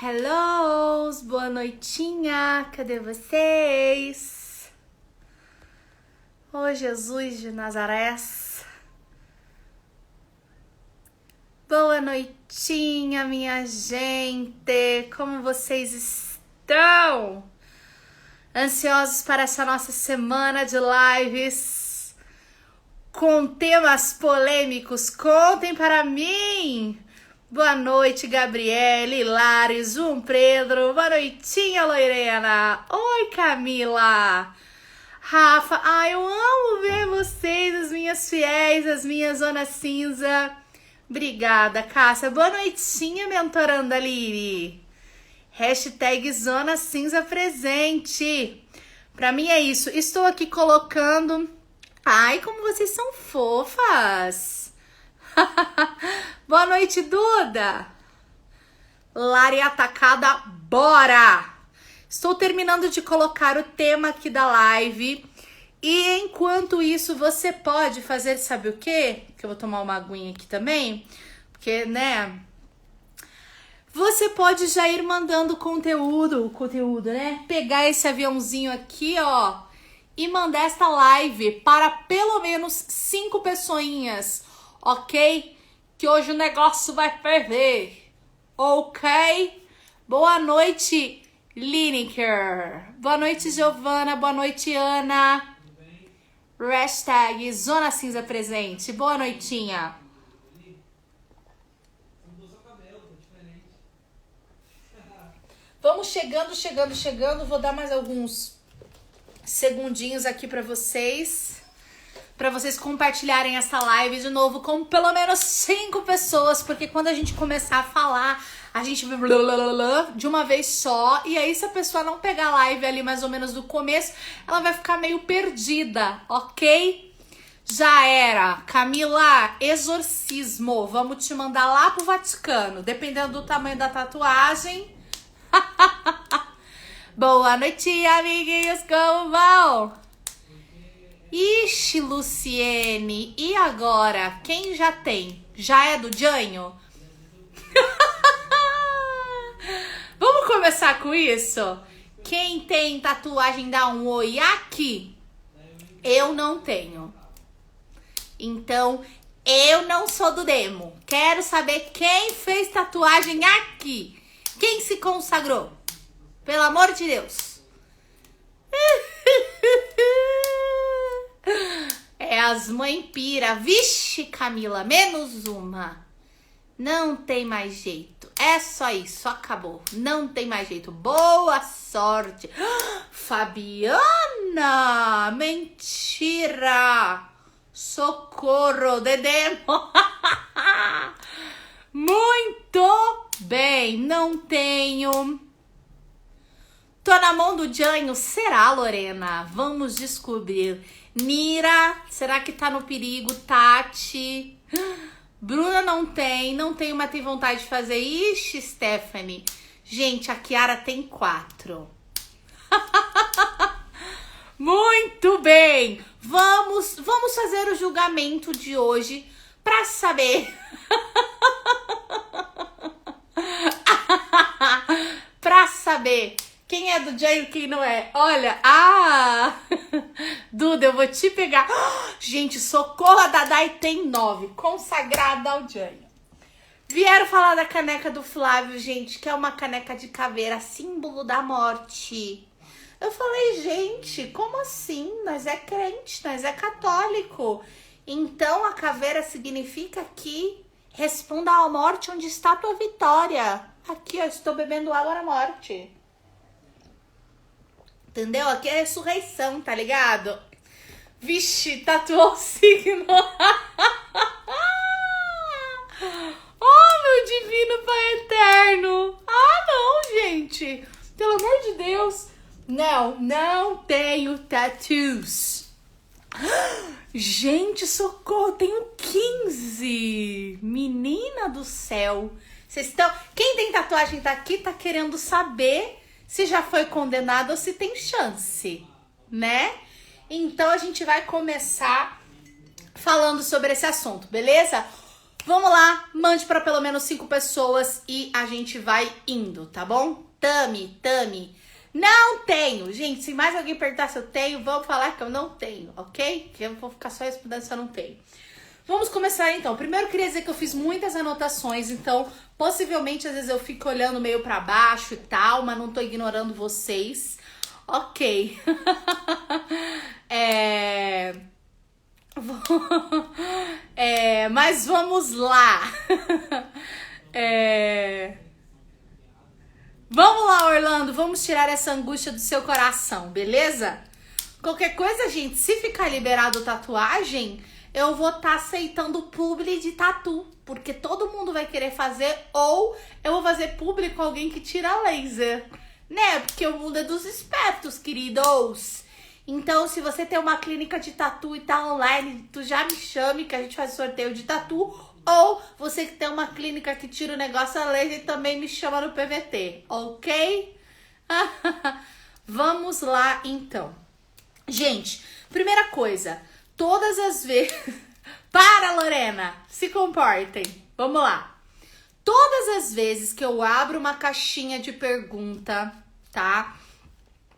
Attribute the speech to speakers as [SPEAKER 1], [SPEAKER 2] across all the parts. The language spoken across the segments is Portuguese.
[SPEAKER 1] Hello, boa noitinha, cadê vocês? Ô Jesus de Nazaré. Boa noitinha, minha gente, como vocês estão? Ansiosos para essa nossa semana de lives com temas polêmicos? Contem para mim! Boa noite, Gabriele, Lari, João Pedro. Boa noitinha, Lorena. Oi, Camila. Rafa. Ai, eu amo ver vocês, as minhas fiéis, as minhas zona cinza. Obrigada, Cássia. Boa noitinha, mentoranda Liri. Hashtag zona cinza presente. Pra mim é isso. Estou aqui colocando... Ai, como vocês são fofas. Boa noite, Duda. Lari atacada, bora! Estou terminando de colocar o tema aqui da live. E enquanto isso, você pode fazer, sabe o quê? Que eu vou tomar uma aguinha aqui também. Porque, né? Você pode já ir mandando conteúdo, né? Pegar esse aviãozinho aqui, ó. E mandar esta live para pelo menos 5 pessoinhas. Ok? Que hoje o negócio vai ferver. Ok? Boa noite, Lineker. Boa noite, Giovana. Boa noite, Ana. Hashtag Zona Cinza presente. Boa noitinha. Vamos chegando. Vou dar mais alguns segundinhos aqui para vocês compartilharem essa live de novo com pelo menos 5 pessoas, porque quando a gente começar a falar, a gente de uma vez só, e aí se a pessoa não pegar a live ali mais ou menos do começo, ela vai ficar meio perdida, ok? Já era. Camila, exorcismo, vamos te mandar lá pro Vaticano, dependendo do tamanho da tatuagem. Boa noite, amiguinhos, como vão? Ixi, Luciene, e agora? Quem já tem? Já é do Janho? Vamos começar com isso? Quem tem tatuagem dá um oi aqui. Eu não tenho. Então, eu não sou do demo. Quero saber quem fez tatuagem aqui. Quem se consagrou? Pelo amor de Deus. É as mãe pira. Vixe, Camila, menos uma. Não tem mais jeito. É só isso, acabou. Não tem mais jeito. Boa sorte. Fabiana, mentira. Socorro, Dedemo. Muito bem, não tenho. Tô na mão do Janho. Será, Lorena? Vamos descobrir. Nira, será que tá no perigo? Tati. Bruna não tem, mas tem vontade de fazer. Ixi, Stephanie. Gente, a Kiara tem 4. Muito bem. Vamos fazer o julgamento de hoje pra saber. Pra saber quem é do Janho e quem não é. Olha, Duda, eu vou te pegar. Gente, socorro, a Dadai tem 9. Consagrada ao Janho. Vieram falar da caneca do Flávio, gente, que é uma caneca de caveira, símbolo da morte. Eu falei, gente, como assim? Nós é crente, nós é católico. Então a caveira significa que responda à morte onde está a tua vitória. Aqui, ó, estou bebendo água na morte. Entendeu? Aqui é ressurreição, tá ligado? Vixe, tatuou o signo. Oh, meu divino Pai eterno. Não, gente. Pelo amor de Deus. Não tenho tattoos. Gente, socorro, tenho 15. Menina do céu. Vocês estão... Quem tem tatuagem tá aqui, tá querendo saber se já foi condenado ou se tem chance, né? Então a gente vai começar falando sobre esse assunto, beleza? Vamos lá, mande para pelo menos 5 pessoas e a gente vai indo, tá bom? Tami, não tenho. Gente, se mais alguém perguntar se eu tenho, vamos falar que eu não tenho, ok? Que eu vou ficar só respondendo se eu não tenho. Vamos começar então. Primeiro eu queria dizer que eu fiz muitas anotações, então possivelmente às vezes eu fico olhando meio para baixo e tal, mas não tô ignorando vocês. Ok. Mas vamos lá. Vamos lá, Orlando. Vamos tirar essa angústia do seu coração, beleza? Qualquer coisa, gente, se ficar liberado tatuagem, eu vou estar aceitando publi de tatu, porque todo mundo vai querer fazer, ou eu vou fazer publi com alguém que tira laser, né? Porque o mundo é dos espertos, queridos. Então, se você tem uma clínica de tatu e tá online, tu já me chame que a gente faz sorteio de tatu. Ou você que tem uma clínica que tira o negócio a laser também me chama no PVT, ok? Vamos lá, então. Gente, primeira coisa, todas as vezes... Para, Lorena! Se comportem. Vamos lá. Todas as vezes que eu abro uma caixinha de pergunta, tá?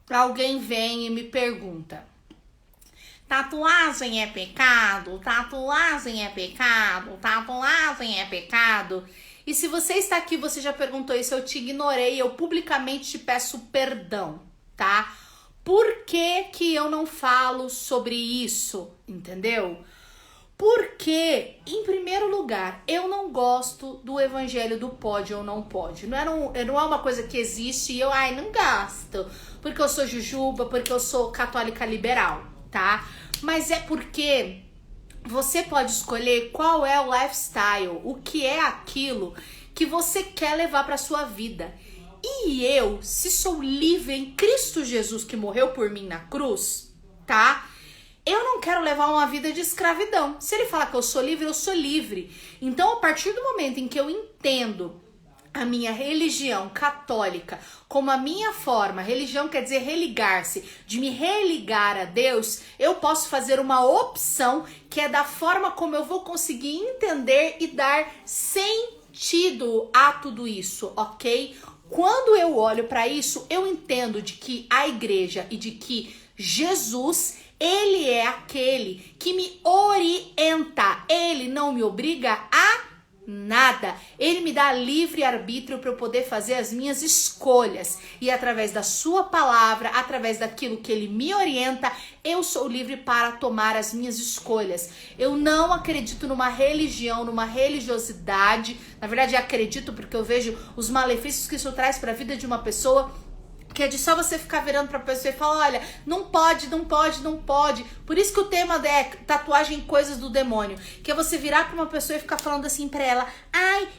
[SPEAKER 1] Alguém vem e me pergunta: tatuagem é pecado? Tatuagem é pecado? Tatuagem é pecado? E se você está aqui, você já perguntou isso, eu te ignorei, eu publicamente te peço perdão, tá? Por que que eu não falo sobre isso, entendeu? Porque, em primeiro lugar, eu não gosto do evangelho do pode ou não pode. Não é uma coisa que existe e eu, não gosto. Porque eu sou jujuba, porque eu sou católica liberal, tá? Mas é porque você pode escolher qual é o lifestyle, o que é aquilo que você quer levar para sua vida. E eu, se sou livre em Cristo Jesus que morreu por mim na cruz, tá? Eu não quero levar uma vida de escravidão. Se ele falar que eu sou livre, eu sou livre. Então, a partir do momento em que eu entendo a minha religião católica como a minha forma, religião quer dizer religar-se, de me religar a Deus, eu posso fazer uma opção que é da forma como eu vou conseguir entender e dar sentido a tudo isso, ok? Quando eu olho para isso, eu entendo de que a igreja e de que Jesus, ele é aquele que me orienta, ele não me obriga a nada, ele me dá livre arbítrio para eu poder fazer as minhas escolhas e através da sua palavra, através daquilo que ele me orienta, eu sou livre para tomar as minhas escolhas. Eu não acredito numa religião, numa religiosidade, na verdade acredito porque eu vejo os malefícios que isso traz para a vida de uma pessoa, que é de só você ficar virando pra pessoa e falar, olha, não pode, não pode, não pode. Por isso que o tema é tatuagem coisas do demônio. Que é você virar pra uma pessoa e ficar falando assim pra ela,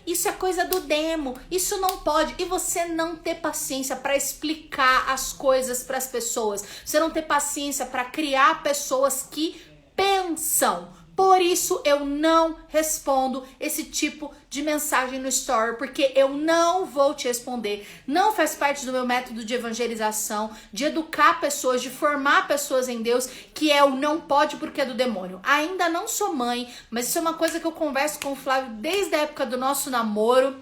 [SPEAKER 1] isso é coisa do demo, isso não pode. E você não ter paciência pra explicar as coisas pras pessoas. Você não ter paciência pra criar pessoas que pensam. Por isso eu não respondo esse tipo de mensagem no story, porque eu não vou te responder. Não faz parte do meu método de evangelização, de educar pessoas, de formar pessoas em Deus, que é o não pode porque é do demônio. Ainda não sou mãe, mas isso é uma coisa que eu converso com o Flávio desde a época do nosso namoro,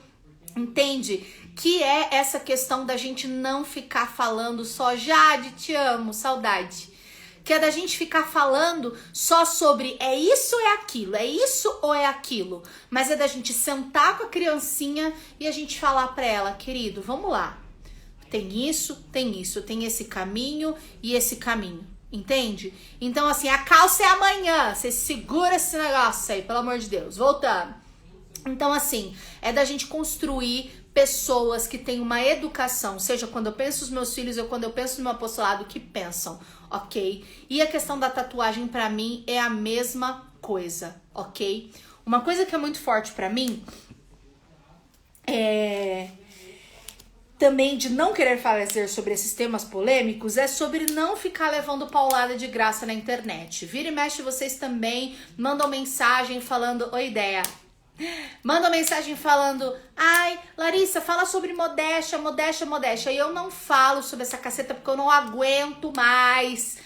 [SPEAKER 1] entende? Que é essa questão da gente não ficar falando só Jade, te amo, saudade. Que é da gente ficar falando só sobre é isso ou é aquilo, é isso ou é aquilo. Mas é da gente sentar com a criancinha e a gente falar pra ela, querido, vamos lá. Tem isso, tem esse caminho e esse caminho, entende? Então assim, a calça é amanhã, você segura esse negócio aí, pelo amor de Deus. Voltando. Então assim, é da gente construir pessoas que têm uma educação, seja quando eu penso nos meus filhos ou quando eu penso no meu apostolado, que pensam, ok? E a questão da tatuagem pra mim é a mesma coisa, ok? Uma coisa que é muito forte pra mim é também de não querer fazer sobre esses temas polêmicos, é sobre não ficar levando paulada de graça na internet. Vira e mexe, vocês também mandam mensagem falando, oi, ideia. Manda mensagem falando, Larissa, fala sobre modéstia. E eu não falo sobre essa caceta porque eu não aguento mais.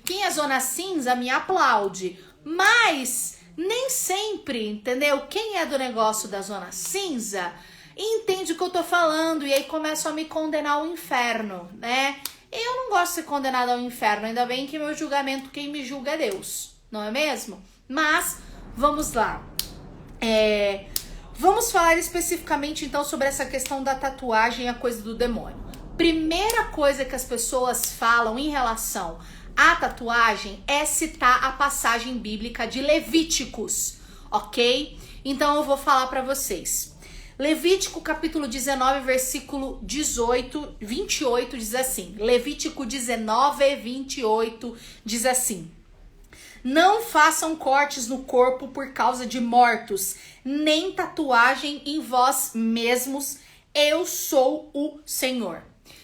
[SPEAKER 1] Quem é zona cinza me aplaude. Mas nem sempre, entendeu? Quem é do negócio da zona cinza entende o que eu tô falando e aí começam a me condenar ao inferno, né? Eu não gosto de ser condenada ao inferno, ainda bem que meu julgamento, quem me julga é Deus, não é mesmo? Mas, vamos lá. Vamos falar especificamente então sobre essa questão da tatuagem e a coisa do demônio. Primeira coisa que as pessoas falam em relação à tatuagem é citar a passagem bíblica de Levíticos, ok? Então eu vou falar para vocês. Levítico capítulo 19, versículo 28 diz assim. Levítico 19, 28 diz assim. Não façam cortes no corpo por causa de mortos, nem tatuagem em vós mesmos. Eu sou o Senhor.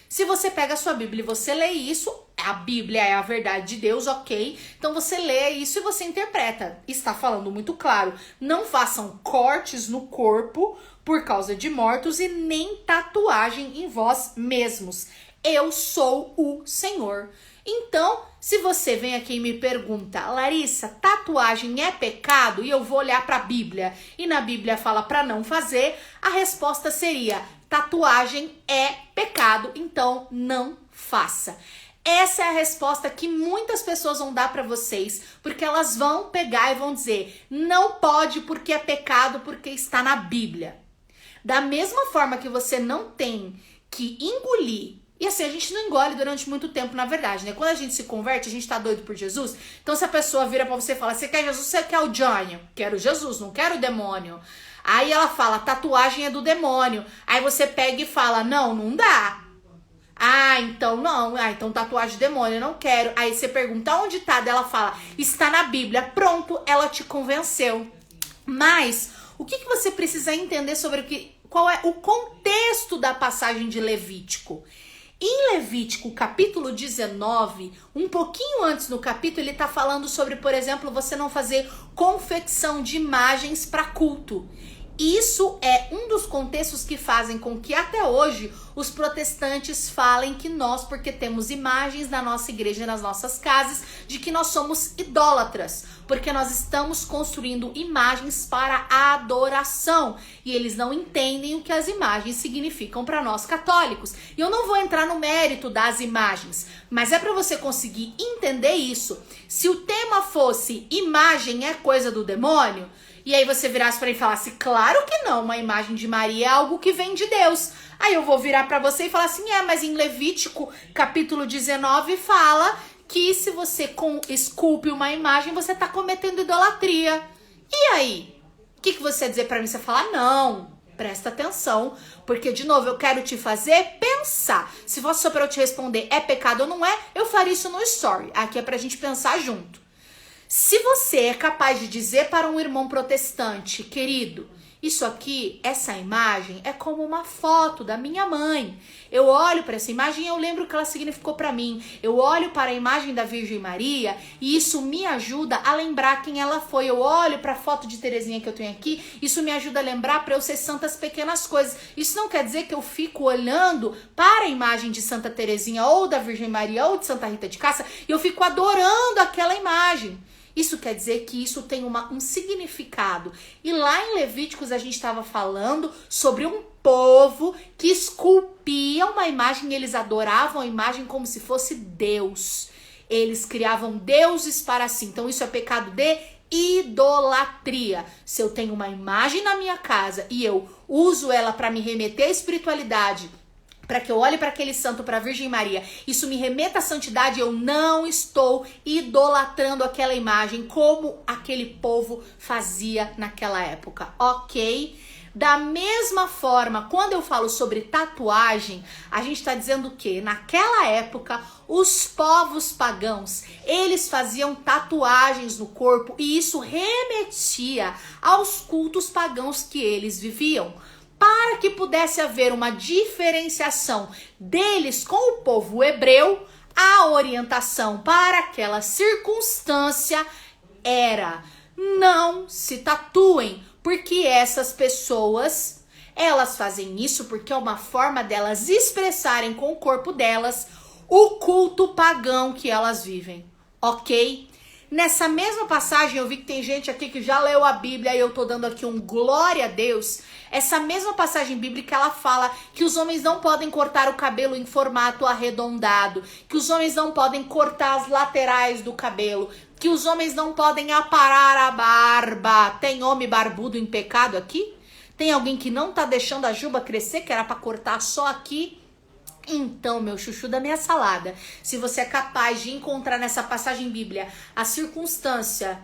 [SPEAKER 1] Se você pega a sua Bíblia e você lê isso, a Bíblia é a verdade de Deus, ok? Então você lê isso e você interpreta. Está falando muito claro. Não façam cortes no corpo por causa de mortos e nem tatuagem em vós mesmos. Eu sou o Senhor. Então, se você vem aqui e me pergunta, Larissa, tatuagem é pecado? E eu vou olhar para a Bíblia e na Bíblia fala para não fazer, a resposta seria, tatuagem é pecado, então não faça. Essa é a resposta que muitas pessoas vão dar para vocês, porque elas vão pegar e vão dizer, não pode porque é pecado, porque está na Bíblia. Da mesma forma que você não tem que engolir, e assim, a gente não engole durante muito tempo, na verdade, né? Quando a gente se converte, a gente tá doido por Jesus. Então, se a pessoa vira pra você e fala, você quer Jesus, você quer o Johnny? Quero Jesus, não quero o demônio. Aí ela fala, tatuagem é do demônio. Aí você pega e fala, não dá. Ah, então não. Ah, então tatuagem de demônio, eu não quero. Aí você pergunta, onde tá? Daí ela fala, está na Bíblia. Pronto, ela te convenceu. Mas, o que você precisa entender sobre qual é o contexto da passagem de Levítico? Em Levítico, capítulo 19, um pouquinho antes no capítulo, ele está falando sobre, por exemplo, você não fazer confecção de imagens para culto. Isso é um dos contextos que fazem com que até hoje os protestantes falem que nós, porque temos imagens na nossa igreja e nas nossas casas, de que nós somos idólatras, porque nós estamos construindo imagens para adoração e eles não entendem o que as imagens significam para nós católicos. E eu não vou entrar no mérito das imagens, mas é para você conseguir entender isso. Se o tema fosse imagem é coisa do demônio, e aí você virasse para mim e falasse, claro que não, uma imagem de Maria é algo que vem de Deus. Aí eu vou virar para você e falar assim, mas em Levítico capítulo 19 fala que se você esculpe uma imagem, você tá cometendo idolatria. E aí? O que você ia dizer para mim? Você falar, não, presta atenção, porque de novo eu quero te fazer pensar. Se fosse só para eu te responder é pecado ou não é, eu faria isso no story. Aqui é pra gente pensar junto. Se você é capaz de dizer para um irmão protestante, querido, isso aqui, essa imagem é como uma foto da minha mãe. Eu olho para essa imagem e eu lembro o que ela significou para mim. Eu olho para a imagem da Virgem Maria e isso me ajuda a lembrar quem ela foi. Eu olho para a foto de Terezinha que eu tenho aqui, isso me ajuda a lembrar para eu ser santas pequenas coisas. Isso não quer dizer que eu fico olhando para a imagem de Santa Terezinha ou da Virgem Maria ou de Santa Rita de Cássia e eu fico adorando aquela imagem. Isso quer dizer que isso tem um significado. E lá em Levíticos a gente estava falando sobre um povo que esculpia uma imagem, eles adoravam a imagem como se fosse Deus. Eles criavam deuses para si. Então isso é pecado de idolatria. Se eu tenho uma imagem na minha casa e eu uso ela para me remeter à espiritualidade, para que eu olhe para aquele santo, para a Virgem Maria, isso me remeta à santidade, eu não estou idolatrando aquela imagem como aquele povo fazia naquela época, ok? Da mesma forma, quando eu falo sobre tatuagem, a gente está dizendo que naquela época, os povos pagãos, eles faziam tatuagens no corpo e isso remetia aos cultos pagãos que eles viviam. Para que pudesse haver uma diferenciação deles com o povo hebreu, a orientação para aquela circunstância era não se tatuem, porque essas pessoas, elas fazem isso porque é uma forma delas expressarem com o corpo delas o culto pagão que elas vivem, ok? Nessa mesma passagem, eu vi que tem gente aqui que já leu a Bíblia e eu tô dando aqui um glória a Deus. Essa mesma passagem bíblica, ela fala que os homens não podem cortar o cabelo em formato arredondado, que os homens não podem cortar as laterais do cabelo, que os homens não podem aparar a barba. Tem homem barbudo em pecado aqui? Tem alguém que não tá deixando a juba crescer, que era pra cortar só aqui? Então, meu chuchu da minha salada, se você é capaz de encontrar nessa passagem bíblica a circunstância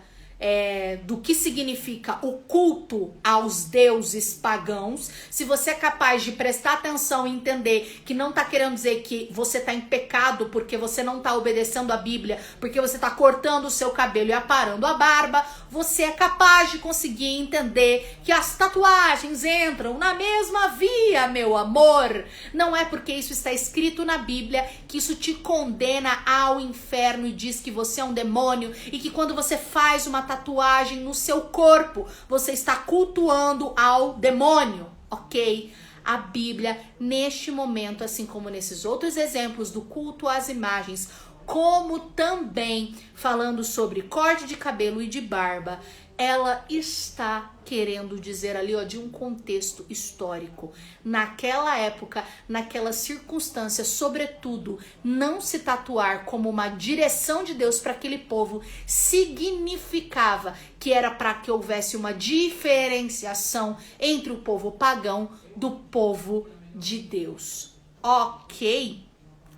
[SPEAKER 1] do que significa o culto aos deuses pagãos, se você é capaz de prestar atenção e entender que não tá querendo dizer que você tá em pecado porque você não tá obedecendo a Bíblia, porque você tá cortando o seu cabelo e aparando a barba, você é capaz de conseguir entender que as tatuagens entram na mesma via, meu amor. Não é porque isso está escrito na Bíblia que isso te condena ao inferno e diz que você é um demônio e que quando você faz uma tatuagem no seu corpo, você está cultuando ao demônio, ok? A Bíblia, neste momento, assim como nesses outros exemplos do culto às imagens, como também falando sobre corte de cabelo e de barba, ela está querendo dizer ali, ó, de um contexto histórico. Naquela época, naquela circunstância, sobretudo, não se tatuar como uma direção de Deus para aquele povo significava que era para que houvesse uma diferenciação entre o povo pagão do povo de Deus. Ok?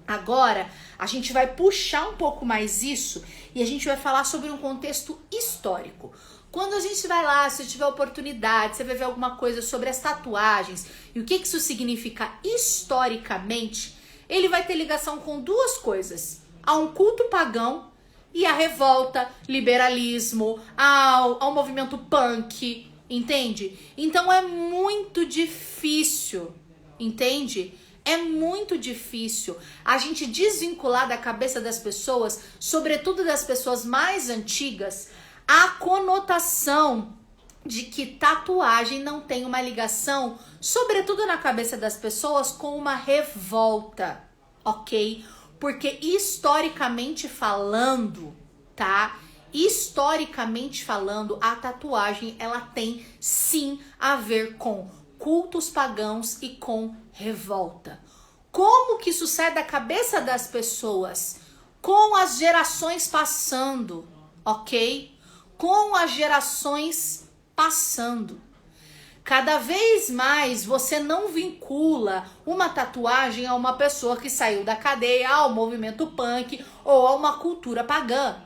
[SPEAKER 1] Agora, a gente vai puxar um pouco mais isso e a gente vai falar sobre um contexto histórico. Quando a gente vai lá, se tiver oportunidade, você vai ver alguma coisa sobre as tatuagens e o que isso significa historicamente, ele vai ter ligação com duas coisas. A um culto pagão e a revolta, liberalismo, ao movimento punk, entende? Então é muito difícil, entende? É muito difícil a gente desvincular da cabeça das pessoas, sobretudo das pessoas mais antigas, a conotação de que tatuagem não tem uma ligação, sobretudo na cabeça das pessoas, com uma revolta, ok? Porque historicamente falando, tá? Historicamente falando, a tatuagem, ela tem sim a ver com cultos pagãos e com revolta. Como que isso sai da cabeça das pessoas? Com as gerações passando, ok? Com as gerações passando. Cada vez mais você não vincula uma tatuagem a uma pessoa que saiu da cadeia, ao movimento punk ou a uma cultura pagã,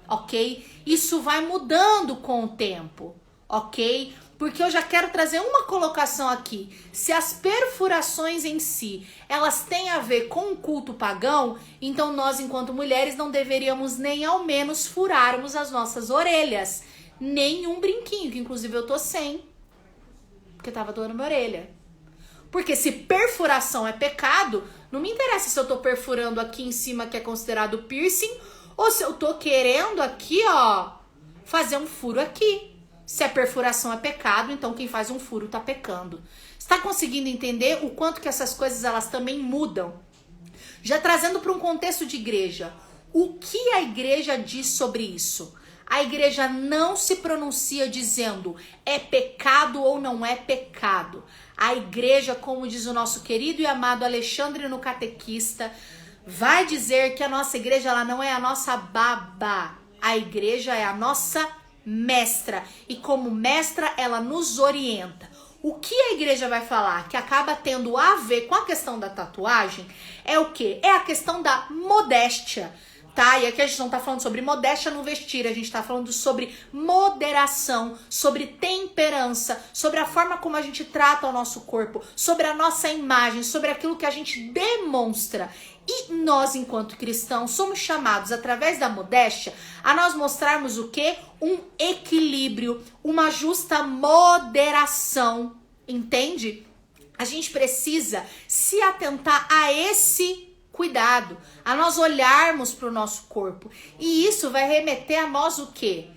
[SPEAKER 1] ok? Isso vai mudando com o tempo, ok? Porque eu já quero trazer uma colocação aqui. Se as perfurações em si, elas têm a ver com o culto pagão, então nós, enquanto mulheres, não deveríamos nem ao menos furarmos as nossas orelhas. Nem um brinquinho, que inclusive eu tô sem, porque tava doendo minha orelha. Porque se perfuração é pecado, não me interessa se eu tô perfurando aqui em cima, que é considerado piercing, ou se eu tô querendo aqui, ó, fazer um furo aqui. Se a perfuração é pecado, então quem faz um furo tá pecando. Está conseguindo entender o quanto que essas coisas elas também mudam? Já trazendo para um contexto de igreja, o que a igreja diz sobre isso? A igreja não se pronuncia dizendo é pecado ou não é pecado. A igreja, como diz o nosso querido e amado Alexandre no Catequista, vai dizer que a nossa igreja ela não é a nossa babá. A igreja é a nossa mestra, e como mestra ela nos orienta. O que a igreja vai falar que acaba tendo a ver com a questão da tatuagem é o quê? É a questão da modéstia, tá? E aqui a gente não tá falando sobre modéstia no vestir, a gente tá falando sobre moderação, sobre temperança, sobre a forma como a gente trata o nosso corpo, sobre a nossa imagem, sobre aquilo que a gente demonstra. E nós, enquanto cristãos, somos chamados, através da modéstia, a nós mostrarmos o quê? Um equilíbrio, uma justa moderação, entende? A gente precisa se atentar a esse cuidado, a nós olharmos para o nosso corpo. E isso vai remeter a nós o quê?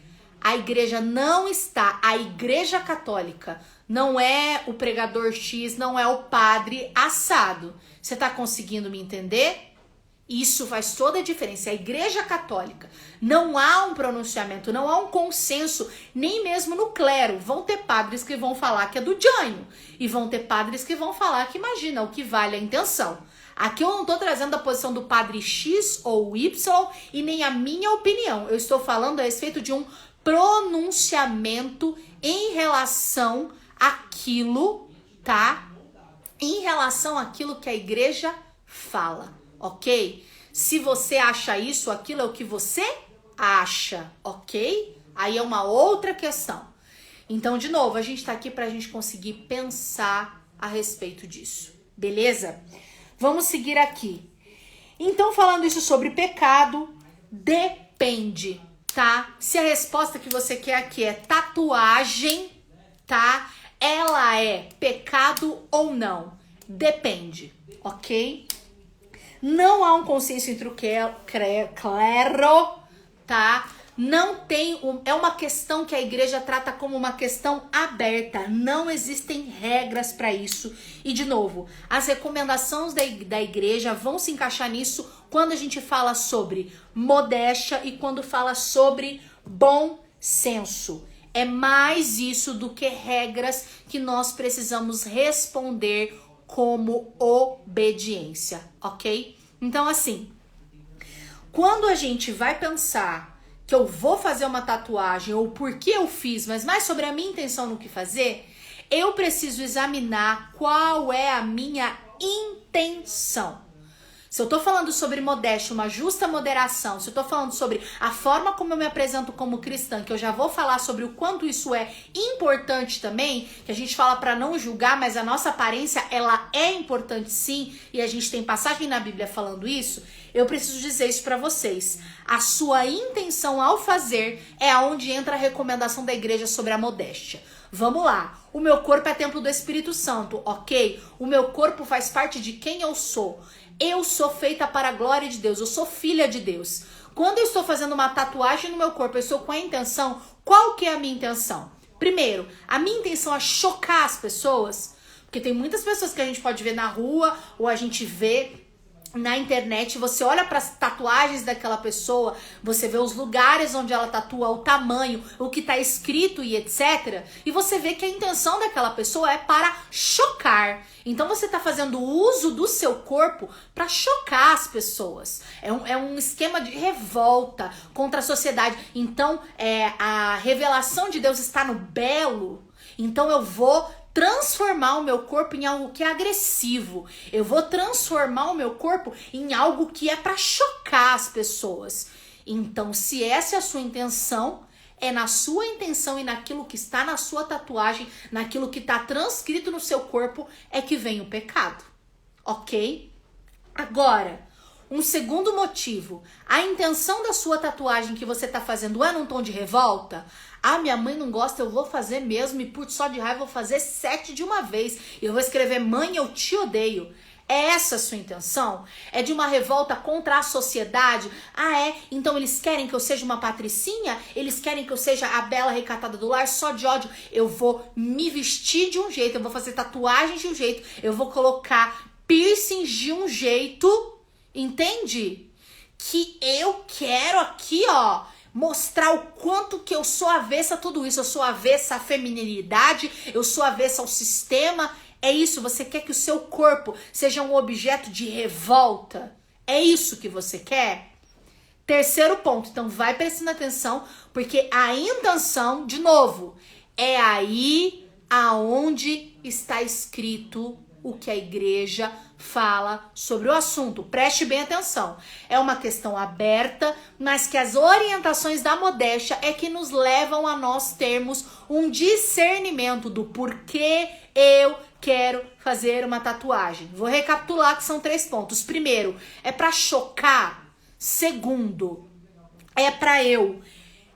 [SPEAKER 1] A igreja não está, a igreja católica não é o pregador X, não é o padre assado. Você tá conseguindo me entender? Isso faz toda a diferença. A Igreja Católica, não há um pronunciamento, não há um consenso, nem mesmo no clero. Vão ter padres que vão falar que é do Jânio, e vão ter padres que vão falar que, imagina, o que vale é a intenção. Aqui eu não estou trazendo a posição do padre X ou Y e nem a minha opinião. Eu estou falando a respeito de um pronunciamento em relação àquilo, tá? Em relação àquilo que a igreja fala, ok? Se você acha isso, aquilo é o que você acha, ok? Aí é uma outra questão. Então, de novo, a gente tá aqui pra gente conseguir pensar a respeito disso, beleza? Vamos seguir aqui. Então, falando isso sobre pecado, depende, tá? Se a resposta que você quer aqui é tatuagem, tá? Ela é pecado ou não? Depende, ok? Não há um consenso entre o clero, tá? Não tem, é uma questão que a igreja trata como uma questão aberta. Não existem regras para isso. E, de novo, as recomendações da igreja vão se encaixar nisso quando a gente fala sobre modéstia e quando fala sobre bom senso. É mais isso do que regras que nós precisamos responder como obediência, ok? Então, assim, quando a gente vai pensar que eu vou fazer uma tatuagem ou por que eu fiz, mas mais sobre a minha intenção no que fazer, eu preciso examinar qual é a minha intenção. Se eu tô falando sobre modéstia, uma justa moderação, se eu tô falando sobre a forma como eu me apresento como cristã, que eu já vou falar sobre o quanto isso é importante também, que a gente fala pra não julgar, mas a nossa aparência, ela é importante sim, e a gente tem passagem na Bíblia falando isso, eu preciso dizer isso pra vocês. A sua intenção ao fazer é aonde entra a recomendação da igreja sobre a modéstia. Vamos lá, o meu corpo é templo do Espírito Santo, ok? O meu corpo faz parte de quem eu sou. Eu sou feita para a glória de Deus, eu sou filha de Deus. Quando eu estou fazendo uma tatuagem no meu corpo, eu estou com a intenção, qual que é a minha intenção? Primeiro, a minha intenção é chocar as pessoas, porque tem muitas pessoas que a gente pode ver na rua, ou a gente vê na internet, você olha para as tatuagens daquela pessoa, você vê os lugares onde ela tatua, o tamanho, o que tá escrito e etc. E você vê que a intenção daquela pessoa é para chocar. Então você tá fazendo uso do seu corpo para chocar as pessoas. É um esquema de revolta contra a sociedade. Então a revelação de Deus está no belo. Então eu vou transformar o meu corpo em algo que é agressivo. Eu vou transformar o meu corpo em algo que é para chocar as pessoas. Então, se essa é a sua intenção, é na sua intenção e naquilo que está na sua tatuagem, naquilo que está transcrito no seu corpo, é que vem o pecado. Ok? Agora, um segundo motivo. A intenção da sua tatuagem que você está fazendo é num tom de revolta? Ah, minha mãe não gosta, eu vou fazer mesmo, e por só de raiva eu vou fazer 7 de uma vez. E eu vou escrever, mãe, eu te odeio. É essa a sua intenção? É de uma revolta contra a sociedade? Ah, é? Então eles querem que eu seja uma patricinha? Eles querem que eu seja a bela recatada do lar? Só de ódio? Eu vou me vestir de um jeito, eu vou fazer tatuagens de um jeito, eu vou colocar piercings de um jeito, entende? Que eu quero aqui, ó, mostrar o quanto que eu sou avessa a tudo isso. Eu sou avessa à feminilidade, eu sou avessa ao sistema. É isso, você quer que o seu corpo seja um objeto de revolta? É isso que você quer? Terceiro ponto, então vai prestando atenção, porque a intenção, de novo, é aí aonde está escrito o que a igreja fala sobre o assunto. Preste bem atenção. É uma questão aberta, mas que as orientações da modéstia é que nos levam a nós termos um discernimento do porquê eu quero fazer uma tatuagem. Vou recapitular que são 3 pontos. Primeiro, é para chocar. Segundo, é para eu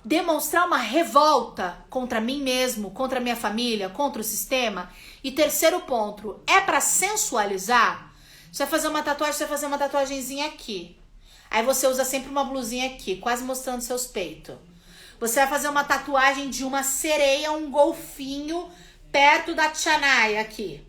[SPEAKER 1] demonstrar uma revolta contra mim mesmo, contra a minha família, contra o sistema. E terceiro ponto, é para sensualizar. Você vai fazer uma tatuagem, você vai fazer uma tatuagenzinha aqui. Aí você usa sempre uma blusinha aqui, quase mostrando seus peitos. Você vai fazer uma tatuagem de uma sereia, um golfinho, perto da Tchanaya aqui.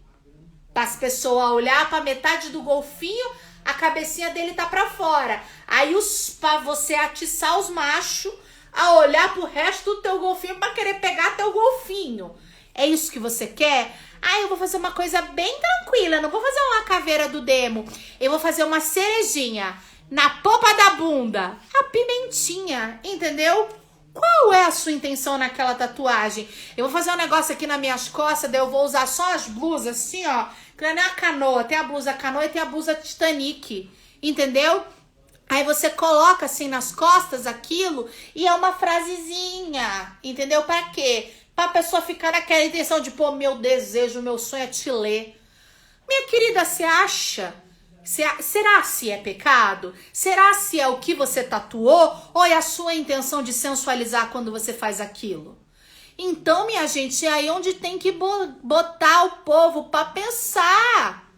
[SPEAKER 1] Para as pessoas olhar para metade do golfinho, a cabecinha dele tá pra fora. Aí pra você atiçar os machos a olhar pro resto do teu golfinho pra querer pegar teu golfinho. É isso que você quer? Ah, eu vou fazer uma coisa bem tranquila, não vou fazer uma caveira do demo. Eu vou fazer uma cerejinha na popa da bunda. A pimentinha, entendeu? Qual é a sua intenção naquela tatuagem? Eu vou fazer um negócio aqui nas minhas costas, daí eu vou usar só as blusas assim, ó. Que não é a canoa, tem a blusa canoa e tem a blusa Titanic, entendeu? Aí você coloca assim nas costas aquilo e é uma frasezinha, entendeu? Pra quê? Pra pessoa ficar naquela intenção de, pô, meu desejo, meu sonho é te ler. Minha querida, você acha? Será se é pecado? Será se é o que você tatuou? Ou é a sua intenção de sensualizar quando você faz aquilo? Então, minha gente, é aí onde tem que botar o povo pra pensar.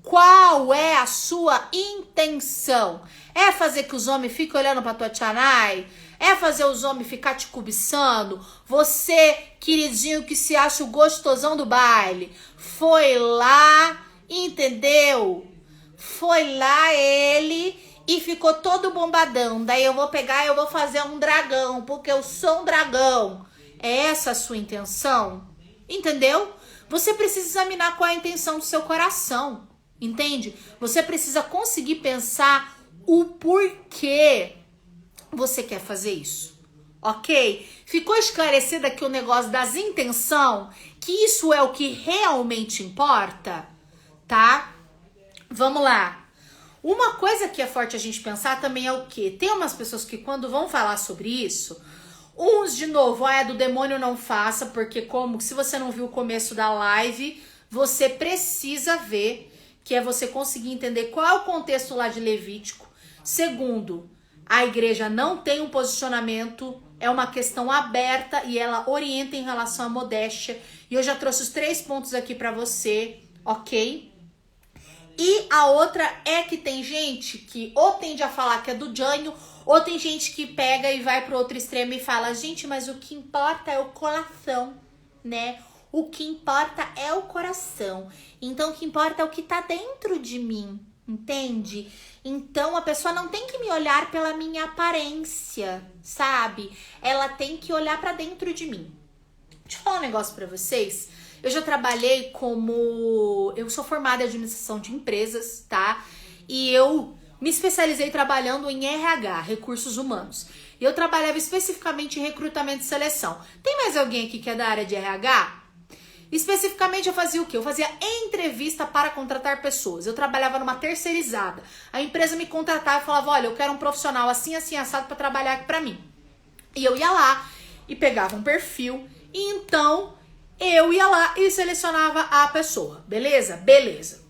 [SPEAKER 1] Qual é a sua intenção? É fazer que os homens fiquem olhando pra tua tchanai? É fazer os homens ficar te cobiçando? Você, queridinho, que se acha o gostosão do baile, foi lá, entendeu? Foi lá ele e ficou todo bombadão. Daí eu vou pegar e eu vou fazer um dragão, porque eu sou um dragão. É essa a sua intenção? Entendeu? Você precisa examinar qual é a intenção do seu coração. Entende? Você precisa conseguir pensar o porquê você quer fazer isso. Ok? Ficou esclarecido aqui o negócio das intenções? Que isso é o que realmente importa? Tá? Vamos lá. Uma coisa que é forte a gente pensar também é o quê? Tem umas pessoas que quando vão falar sobre isso, uns de novo, é do demônio, não faça, porque como se você não viu o começo da live, você precisa ver, que é você conseguir entender qual é o contexto lá de Levítico. Segundo, a igreja não tem um posicionamento, é uma questão aberta e ela orienta em relação à modéstia. E eu já trouxe os 3 pontos aqui pra você, ok? E a outra é que tem gente que ou tende a falar que é do Jânio, ou tem gente que pega e vai pro outro extremo e fala, gente, mas o que importa é o coração, né? O que importa é o coração. Então, o que importa é o que tá dentro de mim, entende? Então, a pessoa não tem que me olhar pela minha aparência, sabe? Ela tem que olhar pra dentro de mim. Deixa eu falar um negócio pra vocês. Eu já trabalhei como... Eu sou formada em administração de empresas, tá? E eu me especializei trabalhando em RH, recursos humanos. E eu trabalhava especificamente em recrutamento e seleção. Tem mais alguém aqui que é da área de RH? Especificamente eu fazia o quê? Eu fazia entrevista para contratar pessoas. Eu trabalhava numa terceirizada. A empresa me contratava e falava, olha, eu quero um profissional assim, assim, assado para trabalhar aqui para mim. E eu ia lá e pegava um perfil e então eu ia lá e selecionava a pessoa. Beleza? Beleza.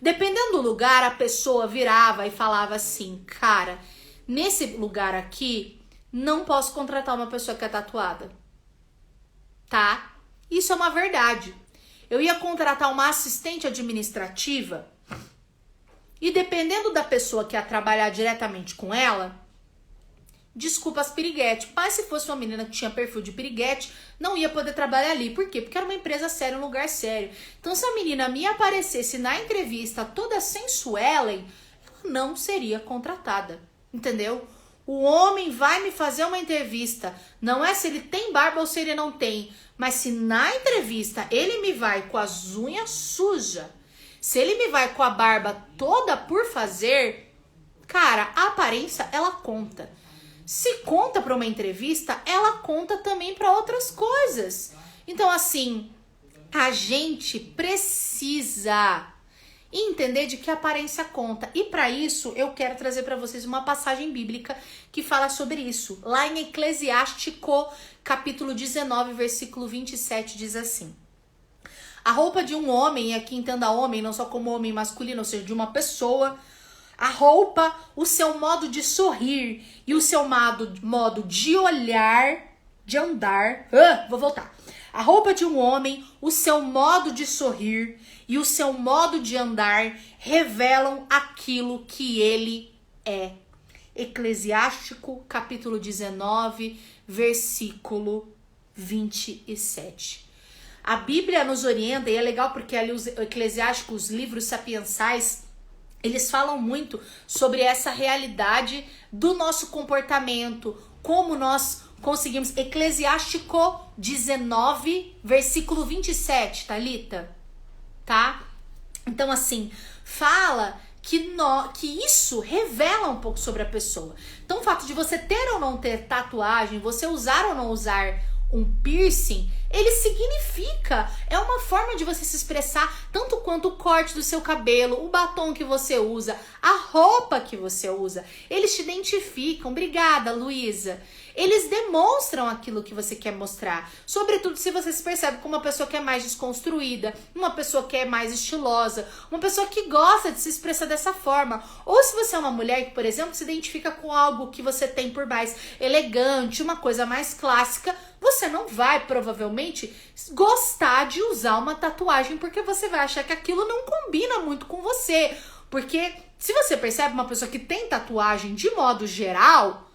[SPEAKER 1] Dependendo do lugar, a pessoa virava e falava assim, cara, nesse lugar aqui, não posso contratar uma pessoa que é tatuada. Tá? Isso é uma verdade. Eu ia contratar uma assistente administrativa e dependendo da pessoa que ia trabalhar diretamente com ela, desculpa as piriguete, mas se fosse uma menina que tinha perfil de piriguete, não ia poder trabalhar ali. Por quê? Porque era uma empresa séria, um lugar sério. Então se a menina me aparecesse na entrevista toda sensuelen, ela não seria contratada, entendeu? O homem vai me fazer uma entrevista, não é se ele tem barba ou se ele não tem, mas se na entrevista ele me vai com as unhas sujas, se ele me vai com a barba toda por fazer, cara, a aparência ela conta. Se conta para uma entrevista, ela conta também para outras coisas. Então assim, a gente precisa entender de que a aparência conta. E para isso, eu quero trazer para vocês uma passagem bíblica que fala sobre isso. Lá em Eclesiástico, capítulo 19, versículo 27, diz assim: a roupa de um homem, e aqui entenda homem, não só como homem masculino, ou seja, de uma pessoa, a roupa, o seu modo de sorrir e o seu modo de olhar, de andar. Vou voltar. A roupa de um homem, o seu modo de sorrir e o seu modo de andar revelam aquilo que ele é. Eclesiástico, capítulo 19, versículo 27. A Bíblia nos orienta, e é legal porque ali os Eclesiásticos, os livros sapiensais, eles falam muito sobre essa realidade do nosso comportamento, como nós conseguimos. Eclesiástico 19, versículo 27, Thalita, tá? Então, assim, fala que isso revela um pouco sobre a pessoa. Então, o fato de você ter ou não ter tatuagem, você usar ou não usar um piercing, ele significa, é uma forma de você se expressar, tanto quanto o corte do seu cabelo, o batom que você usa, a roupa que você usa. Eles te identificam. Obrigada, Luísa. Eles demonstram aquilo que você quer mostrar. Sobretudo se você se percebe como uma pessoa que é mais desconstruída, uma pessoa que é mais estilosa, uma pessoa que gosta de se expressar dessa forma. Ou se você é uma mulher que, por exemplo, se identifica com algo que você tem por mais elegante, uma coisa mais clássica, você não vai, provavelmente, gostar de usar uma tatuagem porque você vai achar que aquilo não combina muito com você. Porque se você percebe uma pessoa que tem tatuagem de modo geral,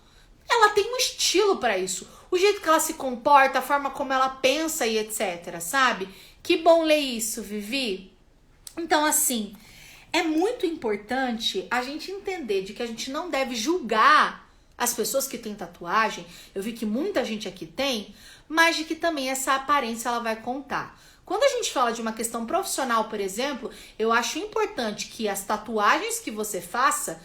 [SPEAKER 1] ela tem um estilo pra isso. O jeito que ela se comporta, a forma como ela pensa e etc, sabe? Que bom ler isso, Vivi. Então, assim, é muito importante a gente entender de que a gente não deve julgar as pessoas que têm tatuagem. Eu vi que muita gente aqui tem, mas de que também essa aparência ela vai contar. Quando a gente fala de uma questão profissional, por exemplo, eu acho importante que as tatuagens que você faça,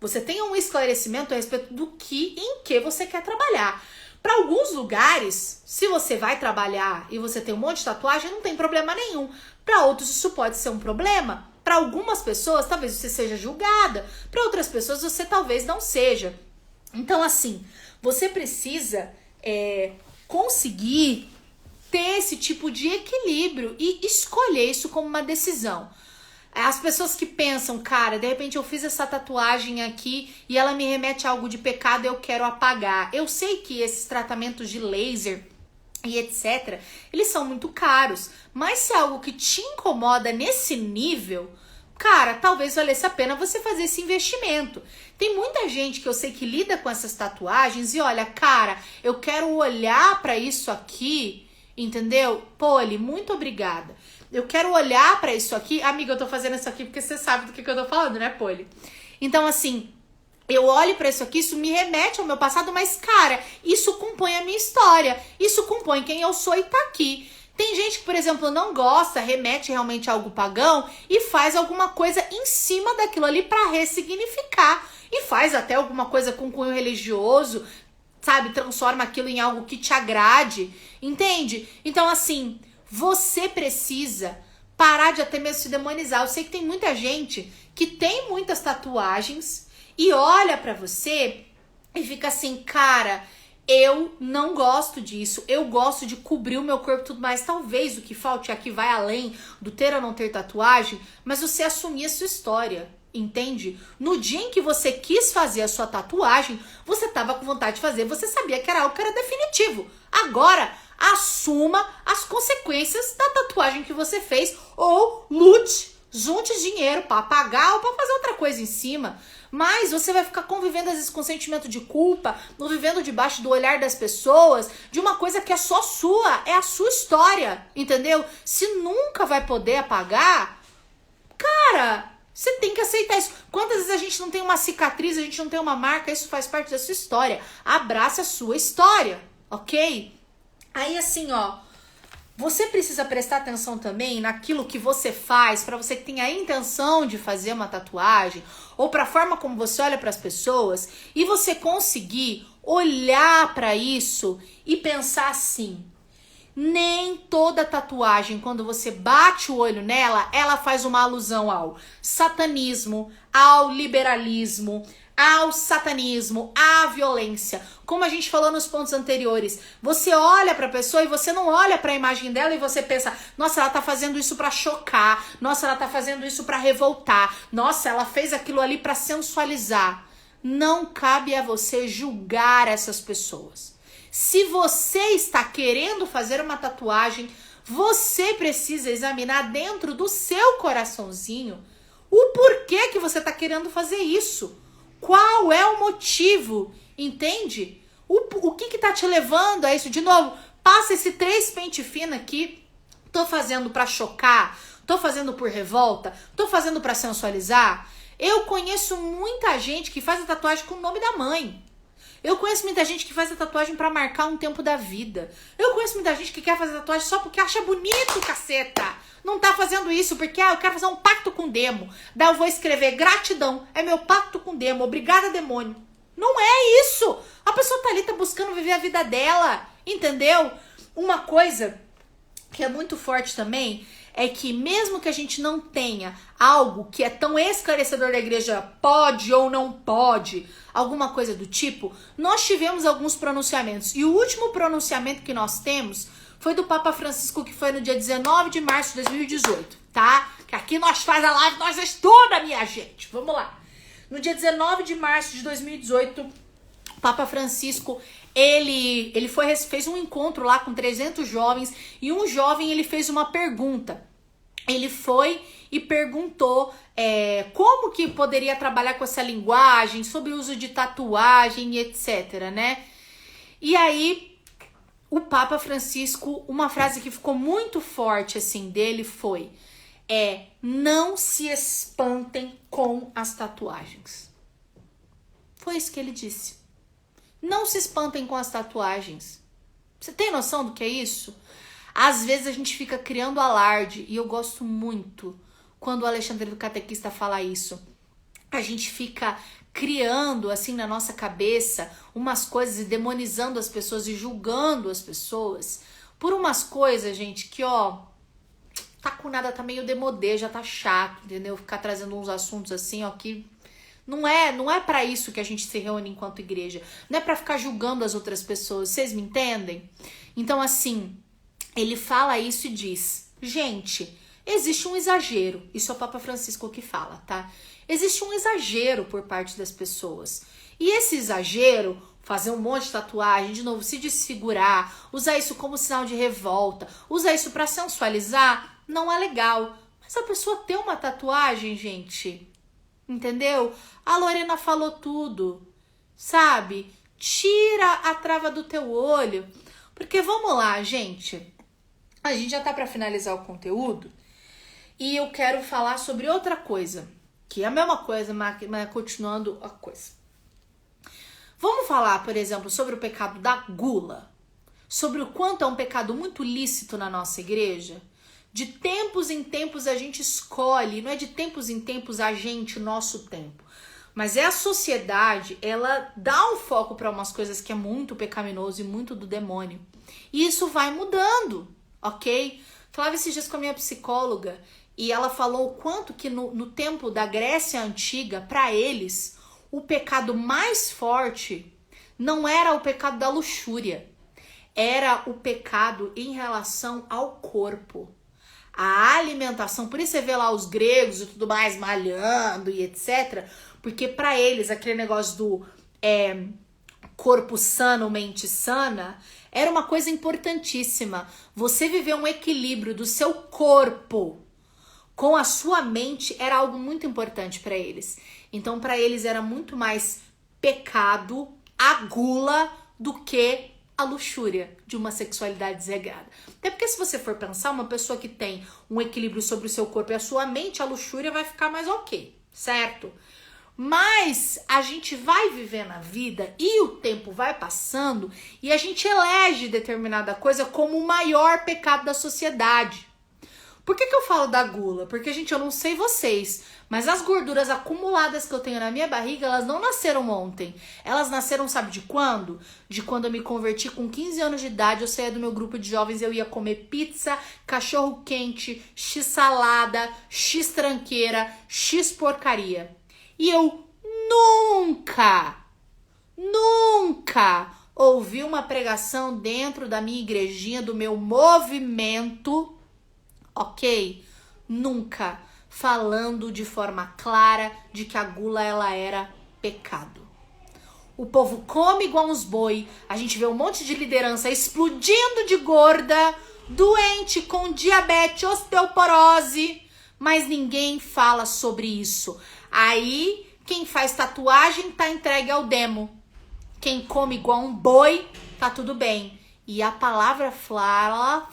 [SPEAKER 1] você tenha um esclarecimento a respeito do em que você quer trabalhar. Para alguns lugares, se você vai trabalhar e você tem um monte de tatuagem, não tem problema nenhum. Para outros, isso pode ser um problema. Para algumas pessoas, talvez você seja julgada. Para outras pessoas, você talvez não seja. Então, assim, você precisa conseguir ter esse tipo de equilíbrio e escolher isso como uma decisão. As pessoas que pensam, cara, de repente eu fiz essa tatuagem aqui e ela me remete a algo de pecado, eu quero apagar. Eu sei que esses tratamentos de laser e etc, eles são muito caros, mas se é algo que te incomoda nesse nível, cara, talvez valesse a pena você fazer esse investimento. Tem muita gente que eu sei que lida com essas tatuagens e olha, cara, eu quero olhar pra isso aqui, entendeu? Poli, muito obrigada. Eu quero olhar pra isso aqui. Amiga, eu tô fazendo isso aqui porque você sabe do que eu tô falando, né, Poli? Então, assim, eu olho pra isso aqui, isso me remete ao meu passado, mas, cara, isso compõe a minha história. Isso compõe quem eu sou e tá aqui. Tem gente que, por exemplo, não gosta, remete realmente a algo pagão e faz alguma coisa em cima daquilo ali pra ressignificar. E faz até alguma coisa com cunho religioso, sabe? Transforma aquilo em algo que te agrade, entende? Então, assim, você precisa parar de até mesmo se demonizar. Eu sei que tem muita gente que tem muitas tatuagens e olha pra você e fica assim, cara, eu não gosto disso, eu gosto de cobrir o meu corpo e tudo mais. Talvez o que falte aqui vai além do ter ou não ter tatuagem, mas você assumir a sua história, entende? No dia em que você quis fazer a sua tatuagem, você tava com vontade de fazer, você sabia que era algo que era definitivo. Agora, assuma as consequências da tatuagem que você fez ou lute, junte dinheiro para pagar ou para fazer outra coisa em cima. Mas você vai ficar convivendo às vezes com sentimento de culpa, vivendo debaixo do olhar das pessoas, de uma coisa que é só sua, é a sua história, entendeu? Se nunca vai poder apagar, cara, você tem que aceitar isso. Quantas vezes a gente não tem uma cicatriz, a gente não tem uma marca, isso faz parte da sua história. Abraça a sua história, ok? Aí assim, ó, você precisa prestar atenção também naquilo que você faz, para você que tem a intenção de fazer uma tatuagem, ou para a forma como você olha para as pessoas, e você conseguir olhar para isso e pensar assim: nem toda tatuagem, quando você bate o olho nela, ela faz uma alusão ao satanismo, ao liberalismo, ao satanismo, à violência. Como a gente falou nos pontos anteriores, você olha pra pessoa e você não olha pra imagem dela e você pensa, nossa, ela tá fazendo isso pra chocar, nossa, ela tá fazendo isso pra revoltar, nossa, ela fez aquilo ali pra sensualizar. Não cabe a você julgar essas pessoas. Se você está querendo fazer uma tatuagem, você precisa examinar dentro do seu coraçãozinho o porquê que você tá querendo fazer isso. Qual é o motivo, entende? O que tá te levando a isso? De novo, passa esse 3 pente fino aqui. Tô fazendo pra chocar? Tô fazendo por revolta? Tô fazendo pra sensualizar? Eu conheço muita gente que faz a tatuagem com o nome da mãe. Eu conheço muita gente que faz a tatuagem pra marcar um tempo da vida. Eu conheço muita gente que quer fazer tatuagem só porque acha bonito, caceta. Não tá fazendo isso porque, eu quero fazer um pacto com o demo. Daí eu vou escrever gratidão. É meu pacto com o demo. Obrigada, demônio. Não é isso. A pessoa tá ali, tá buscando viver a vida dela. Entendeu? Uma coisa que é muito forte também é que mesmo que a gente não tenha algo que é tão esclarecedor da igreja, pode ou não pode, alguma coisa do tipo, nós tivemos alguns pronunciamentos. E o último pronunciamento que nós temos foi do Papa Francisco, que foi no dia 19 de março de 2018, tá? Que aqui nós faz a live, nós estuda, minha gente. Vamos lá. No dia 19 de março de 2018, o Papa Francisco, ele fez um encontro lá com 300 jovens e um jovem ele fez uma pergunta. Ele foi e perguntou como que poderia trabalhar com essa linguagem, sobre o uso de tatuagem e etc, né? E aí, o Papa Francisco, uma frase que ficou muito forte assim dele foi: não se espantem com as tatuagens. Foi isso que ele disse. Não se espantem com as tatuagens. Você tem noção do que é isso? Às vezes a gente fica criando alarde, e eu gosto muito quando o Alexandre do Catequista fala isso. A gente fica criando assim na nossa cabeça umas coisas e demonizando as pessoas e julgando as pessoas por umas coisas, gente, que tá com nada, tá meio demodê, já tá chato, entendeu? Ficar trazendo uns assuntos assim, que não é para isso que a gente se reúne enquanto igreja. Não é para ficar julgando as outras pessoas. Vocês me entendem? Então, assim, ele fala isso e diz: gente, existe um exagero. Isso é o Papa Francisco que fala, tá? Existe um exagero por parte das pessoas. E esse exagero, fazer um monte de tatuagem, de novo, se desfigurar, usar isso como sinal de revolta, usar isso pra sensualizar, não é legal. Mas a pessoa ter uma tatuagem, gente, entendeu? A Lorena falou tudo, sabe? Tira a trava do teu olho. Porque vamos lá, gente. A gente já tá pra finalizar o conteúdo. E eu quero falar sobre outra coisa. Que é a mesma coisa, mas continuando a coisa. Vamos falar, por exemplo, sobre o pecado da gula. Sobre o quanto é um pecado muito lícito na nossa igreja. De tempos em tempos a gente escolhe, não é de tempos em tempos a gente, nosso tempo. Mas a sociedade, ela dá um foco para umas coisas que é muito pecaminoso e muito do demônio. E isso vai mudando, ok? Falava esses dias com a minha psicóloga e ela falou o quanto que no tempo da Grécia Antiga, para eles, o pecado mais forte não era o pecado da luxúria. Era o pecado em relação ao corpo. A alimentação, por isso você vê lá os gregos e tudo mais malhando e etc, porque para eles aquele negócio do corpo sano, mente sana, era uma coisa importantíssima. Você viver um equilíbrio do seu corpo com a sua mente era algo muito importante para eles. Então para eles era muito mais pecado a gula do que a luxúria de uma sexualidade desregrada. Até porque se você for pensar, uma pessoa que tem um equilíbrio sobre o seu corpo e a sua mente, a luxúria vai ficar mais ok, certo? Mas a gente vai vivendo a vida e o tempo vai passando e a gente elege determinada coisa como o maior pecado da sociedade. Por que eu falo da gula? Porque, gente, eu não sei vocês, mas as gorduras acumuladas que eu tenho na minha barriga, elas não nasceram ontem. Elas nasceram, sabe de quando? De quando eu me converti com 15 anos de idade, eu saía do meu grupo de jovens, eu ia comer pizza, cachorro quente, x salada, x tranqueira, x porcaria. E eu nunca ouvi uma pregação dentro da minha igrejinha, do meu movimento, ok? Nunca falando de forma clara de que a gula ela era pecado. O povo come igual uns boi, a gente vê um monte de liderança explodindo de gorda, doente com diabetes, osteoporose, mas ninguém fala sobre isso. Aí, quem faz tatuagem tá entregue ao demo. Quem come igual um boi, tá tudo bem. E a palavra fala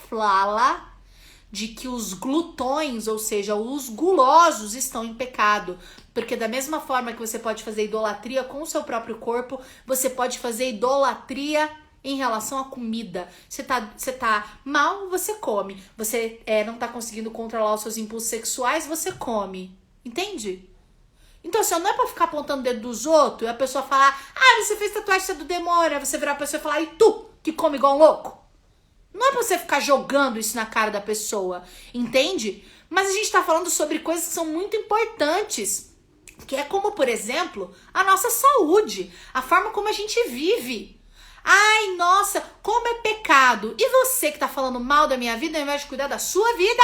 [SPEAKER 1] de que os glutões, ou seja, os gulosos, estão em pecado. Porque da mesma forma que você pode fazer idolatria com o seu próprio corpo, você pode fazer idolatria em relação à comida. Você tá mal, você come. Você não tá conseguindo controlar os seus impulsos sexuais, você come. Entende? Então, assim, não é pra ficar apontando o dedo dos outros e a pessoa falar, você fez tatuagem, você é do demônio. Aí você virar pra pessoa e falar, e tu, que come igual um louco? Não é pra você ficar jogando isso na cara da pessoa, entende? Mas a gente tá falando sobre coisas que são muito importantes, que é como, por exemplo, a nossa saúde, a forma como a gente vive. Ai, nossa, como é pecado. E você que tá falando mal da minha vida, ao invés de cuidar da sua vida,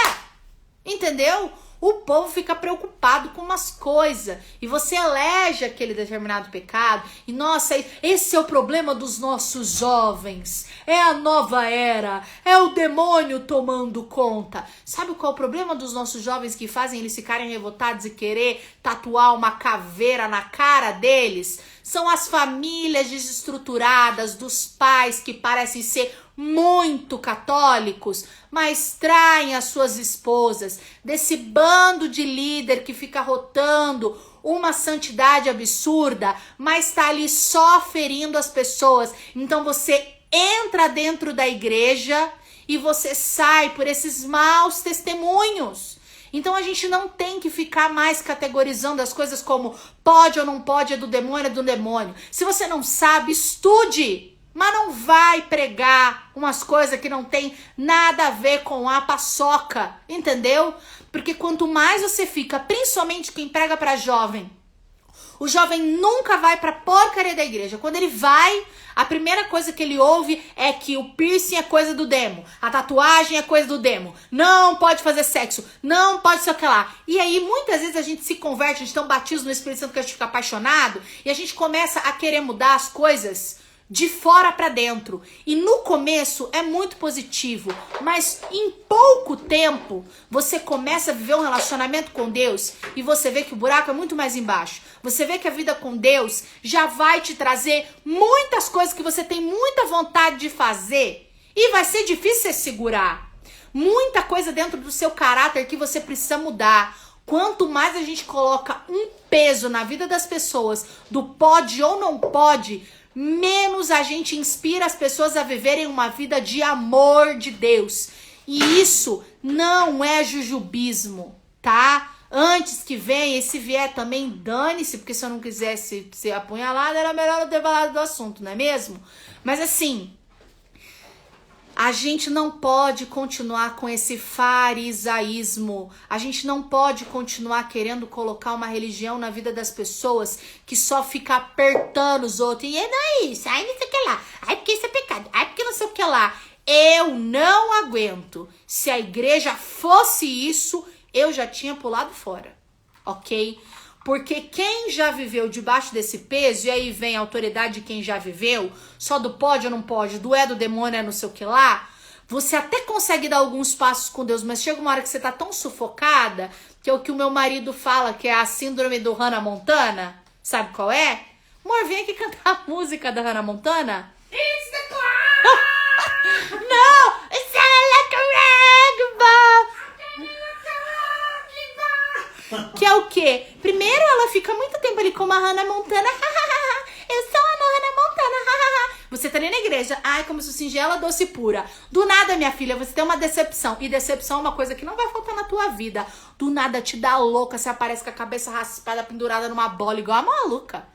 [SPEAKER 1] entendeu? O povo fica preocupado com umas coisas e você elege aquele determinado pecado e, nossa, esse é o problema dos nossos jovens, é a nova era, é o demônio tomando conta. Sabe qual é o problema dos nossos jovens que fazem eles ficarem revoltados e querer tatuar uma caveira na cara deles? São as famílias desestruturadas dos pais que parecem ser muito católicos, mas traem as suas esposas, desse bando de líder que fica rotando uma santidade absurda, mas tá ali só ferindo as pessoas. Então você entra dentro da igreja e você sai por esses maus testemunhos. Então a gente não tem que ficar mais categorizando as coisas como pode ou não pode, é do demônio, é do demônio. Se você não sabe, estude. Mas não vai pregar umas coisas que não tem nada a ver com a paçoca, entendeu? Porque quanto mais você fica, principalmente quem prega pra jovem, o jovem nunca vai pra porcaria da igreja. Quando ele vai, a primeira coisa que ele ouve é que o piercing é coisa do demo, a tatuagem é coisa do demo, não pode fazer sexo, não pode ser o que lá. E aí, muitas vezes a gente se converte, a gente tem um batismo no Espírito Santo que a gente fica apaixonado e a gente começa a querer mudar as coisas de fora pra dentro. E no começo é muito positivo, mas em pouco tempo você começa a viver um relacionamento com Deus e você vê que o buraco é muito mais embaixo. Você vê que a vida com Deus já vai te trazer muitas coisas que você tem muita vontade de fazer e vai ser difícil você segurar. Muita coisa dentro do seu caráter que você precisa mudar. Quanto mais a gente coloca um peso na vida das pessoas do pode ou não pode, menos a gente inspira as pessoas a viverem uma vida de amor de Deus. E isso não é jujubismo, tá? Antes que venha, e se vier também, dane-se, porque se eu não quisesse ser apunhalada, era melhor eu ter falado do assunto, não é mesmo? Mas assim, a gente não pode continuar com esse farisaísmo. A gente não pode continuar querendo colocar uma religião na vida das pessoas que só fica apertando os outros. E não é isso, ai não sei o que lá, ai porque isso é pecado, ai porque não sei o que lá. Eu não aguento. Se a igreja fosse isso, eu já tinha pulado fora, ok? Porque quem já viveu debaixo desse peso, e aí vem a autoridade de quem já viveu, só do pode ou não pode, do é do demônio, é não sei o que lá, você até consegue dar alguns passos com Deus, mas chega uma hora que você tá tão sufocada, que é o que o meu marido fala, que é a síndrome do Hannah Montana, sabe qual é? Amor, vem aqui cantar a música da Hannah Montana. It's the cloud! No, it's like a rag ball! Que é o quê? Primeiro ela fica muito tempo ali como a Hannah Montana. Eu sou a Hannah Montana. Você tá ali na igreja. Ai, como sou singela, doce e pura. Do nada, minha filha, você tem uma decepção. E decepção é uma coisa que não vai faltar na tua vida. Do nada te dá louca, você aparece com a cabeça raspada, pendurada numa bola, igual a maluca.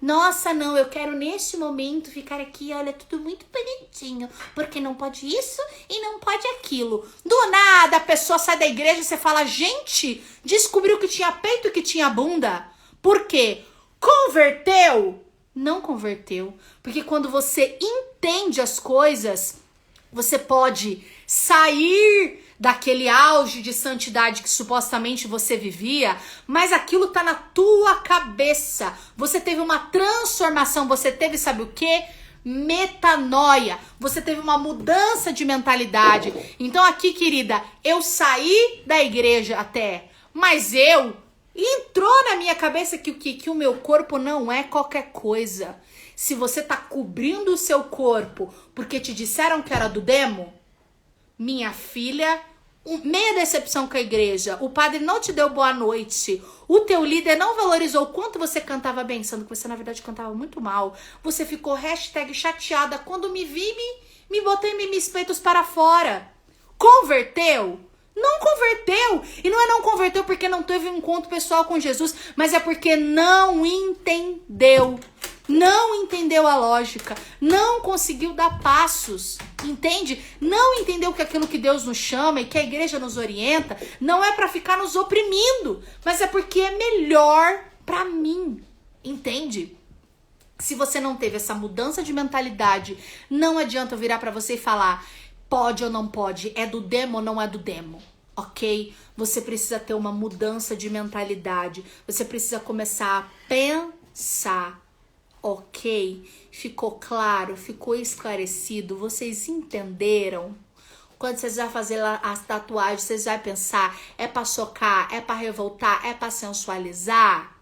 [SPEAKER 1] Nossa, não, eu quero neste momento ficar aqui, olha, tudo muito bonitinho, porque não pode isso e não pode aquilo. Do nada a pessoa sai da igreja e você fala, gente, descobriu que tinha peito e que tinha bunda. Por quê? Converteu? Não converteu. Porque quando você entende as coisas, você pode sair daquele auge de santidade que supostamente você vivia, mas aquilo tá na tua cabeça. Você teve uma transformação, você teve, sabe o quê? Metanoia. Você teve uma mudança de mentalidade. Então aqui, querida, eu saí da igreja até, mas entrou na minha cabeça que o meu corpo não é qualquer coisa. Se você tá cobrindo o seu corpo porque te disseram que era do demo, minha filha, Meia decepção com a igreja, o padre não te deu boa noite, o teu líder não valorizou o quanto você cantava bem, sendo que você na verdade cantava muito mal, você ficou #chateada, quando me vi, me botei meus peitos para fora. Converteu? Não converteu. E não converteu porque não teve um encontro pessoal com Jesus, mas é porque não entendeu. Não entendeu a lógica, não conseguiu dar passos, entende? Não entendeu que aquilo que Deus nos chama e que a igreja nos orienta não é para ficar nos oprimindo, mas é porque é melhor para mim, entende? Se você não teve essa mudança de mentalidade, não adianta eu virar para você e falar pode ou não pode, é do demo ou não é do demo, ok? Você precisa ter uma mudança de mentalidade, você precisa começar a pensar. Ok? Ficou claro? Ficou esclarecido? Vocês entenderam? Quando vocês vão fazer as tatuagens, vocês vão pensar, é pra chocar, é pra revoltar, é pra sensualizar?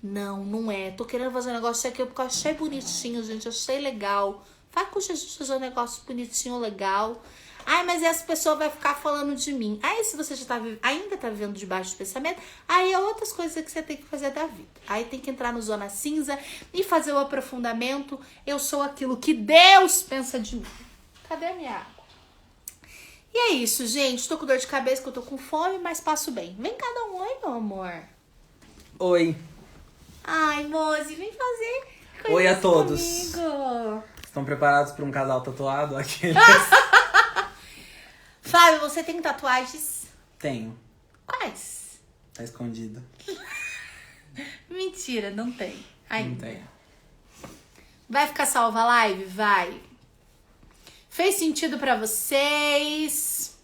[SPEAKER 1] Não, não é. Tô querendo fazer um negócio aqui porque eu achei bonitinho, gente, achei legal. Vai com Jesus fazer um negócio bonitinho, legal. Ai, mas essa pessoa vai ficar falando de mim. Aí, se você já ainda tá vivendo debaixo do pensamento, aí é outras coisas que você tem que fazer da vida. Aí tem que entrar no zona cinza e fazer o aprofundamento. Eu sou aquilo que Deus pensa de mim. Cadê a minha água? E é isso, gente. Tô com dor de cabeça, que eu tô com fome, mas passo bem. Vem cá dar um oi, meu amor.
[SPEAKER 2] Oi.
[SPEAKER 1] Ai, Mozi, vem fazer coisas
[SPEAKER 2] Oi a todos.
[SPEAKER 1] comigo.
[SPEAKER 2] Estão preparados para um casal tatuado? Aquele...
[SPEAKER 1] Fábio, você tem tatuagens?
[SPEAKER 2] Tenho.
[SPEAKER 1] Quais?
[SPEAKER 2] Tá escondido.
[SPEAKER 1] Mentira, não tem. Ainda.
[SPEAKER 2] Não tenho.
[SPEAKER 1] Vai ficar salva a live? Vai. Fez sentido pra vocês?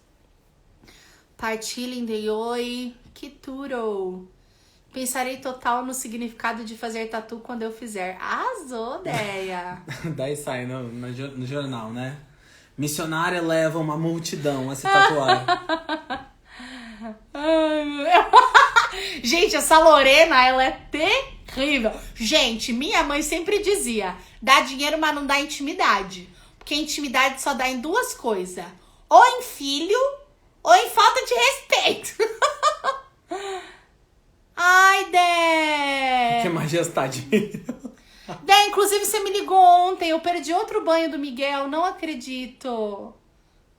[SPEAKER 1] Partilhem de oi. Que tudo. Pensarei total no significado de fazer tatu quando eu fizer. Arrasou, Deia.
[SPEAKER 2] Daí sai no jornal, né? Missionária leva uma multidão a se tatuar.
[SPEAKER 1] Gente, essa Lorena, ela é terrível. Gente, minha mãe sempre dizia, dá dinheiro, mas não dá intimidade. Porque intimidade só dá em duas coisas. Ou em filho, ou em falta de respeito. Ai, Dé.
[SPEAKER 2] Que majestade.
[SPEAKER 1] Dé, inclusive você me ligou ontem, eu perdi outro banho do Miguel, não acredito.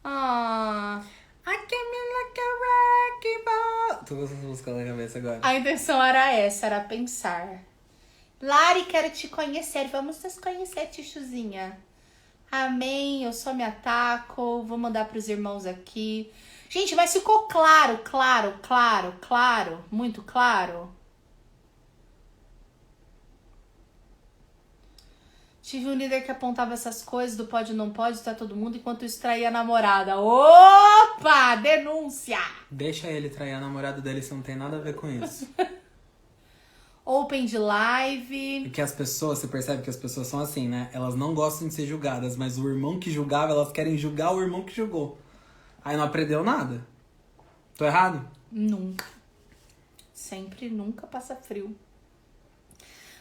[SPEAKER 1] Ah...
[SPEAKER 2] I came in like a wrecking ball. Tô com essa música na cabeça agora.
[SPEAKER 1] A intenção era essa, era pensar. Lari, quero te conhecer. Vamos nos conhecer, tichuzinha. Amém, eu só me ataco. Vou mandar pros irmãos aqui. Gente, mas ficou claro, muito claro. Tive um líder que apontava essas coisas do pode ou não pode, tá todo mundo, enquanto isso traía a namorada. Opa! Denúncia!
[SPEAKER 2] Deixa ele trair a namorada dele, isso não tem nada a ver com isso.
[SPEAKER 1] Open de live.
[SPEAKER 2] Porque as pessoas, você percebe que as pessoas são assim, né? Elas não gostam de ser julgadas, mas o irmão que julgava, elas querem julgar o irmão que julgou. Aí não aprendeu nada. Tô errado?
[SPEAKER 1] Nunca. Sempre, nunca passa frio.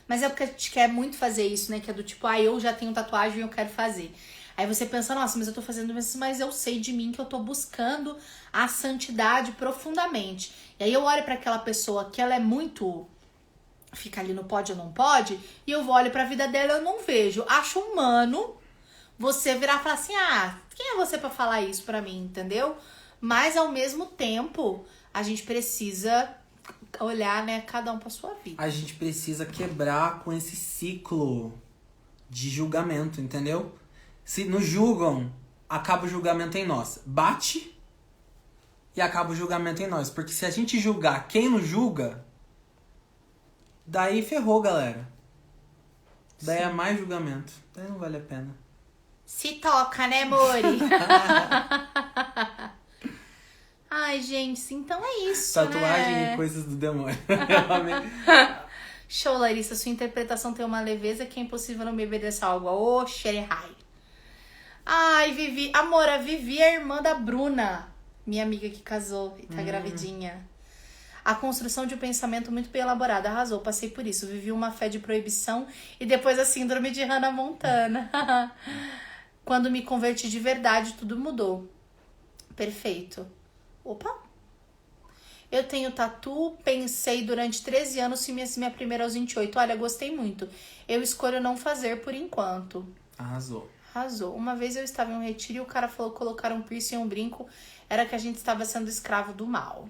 [SPEAKER 1] Mas é porque a gente quer muito fazer isso, né? Que é do tipo, eu já tenho tatuagem e eu quero fazer. Aí você pensa, nossa, mas eu tô fazendo isso, mas eu sei de mim que eu tô buscando a santidade profundamente. E aí eu olho pra aquela pessoa que ela é muito... Fica ali no pode ou não pode, e eu olho pra vida dela e eu não vejo. Acho humano você virar e falar assim, quem é você pra falar isso pra mim, entendeu? Mas ao mesmo tempo, a gente precisa... olhar, né, cada um pra sua vida.
[SPEAKER 2] A gente precisa quebrar com esse ciclo de julgamento, entendeu? Se nos julgam, acaba o julgamento em nós. Bate e acaba o julgamento em nós. Porque se a gente julgar quem nos julga, daí ferrou, galera. Daí é mais julgamento. Daí não vale a pena.
[SPEAKER 1] Se toca, né, Mori? Ai, gente, então é isso,
[SPEAKER 2] Tatuagem
[SPEAKER 1] né?
[SPEAKER 2] e coisas do demônio. Eu amei.
[SPEAKER 1] Show, Larissa. Sua interpretação tem uma leveza que é impossível não beber dessa água. Ô, xerehai. Ai, Vivi. Amor, a Vivi é a irmã da Bruna. Minha amiga que casou e tá gravidinha. A construção de um pensamento muito bem elaborado. Arrasou, passei por isso. Vivi uma fé de proibição e depois a síndrome de Hannah Montana. Quando me converti de verdade, tudo mudou. Perfeito. Opa! Eu tenho tatu, pensei durante 13 anos se minha primeira aos 28. Olha, gostei muito. Eu escolho não fazer por enquanto.
[SPEAKER 2] Arrasou.
[SPEAKER 1] Arrasou. Uma vez eu estava em um retiro e o cara falou que colocar um piercing e um brinco era que a gente estava sendo escravo do mal.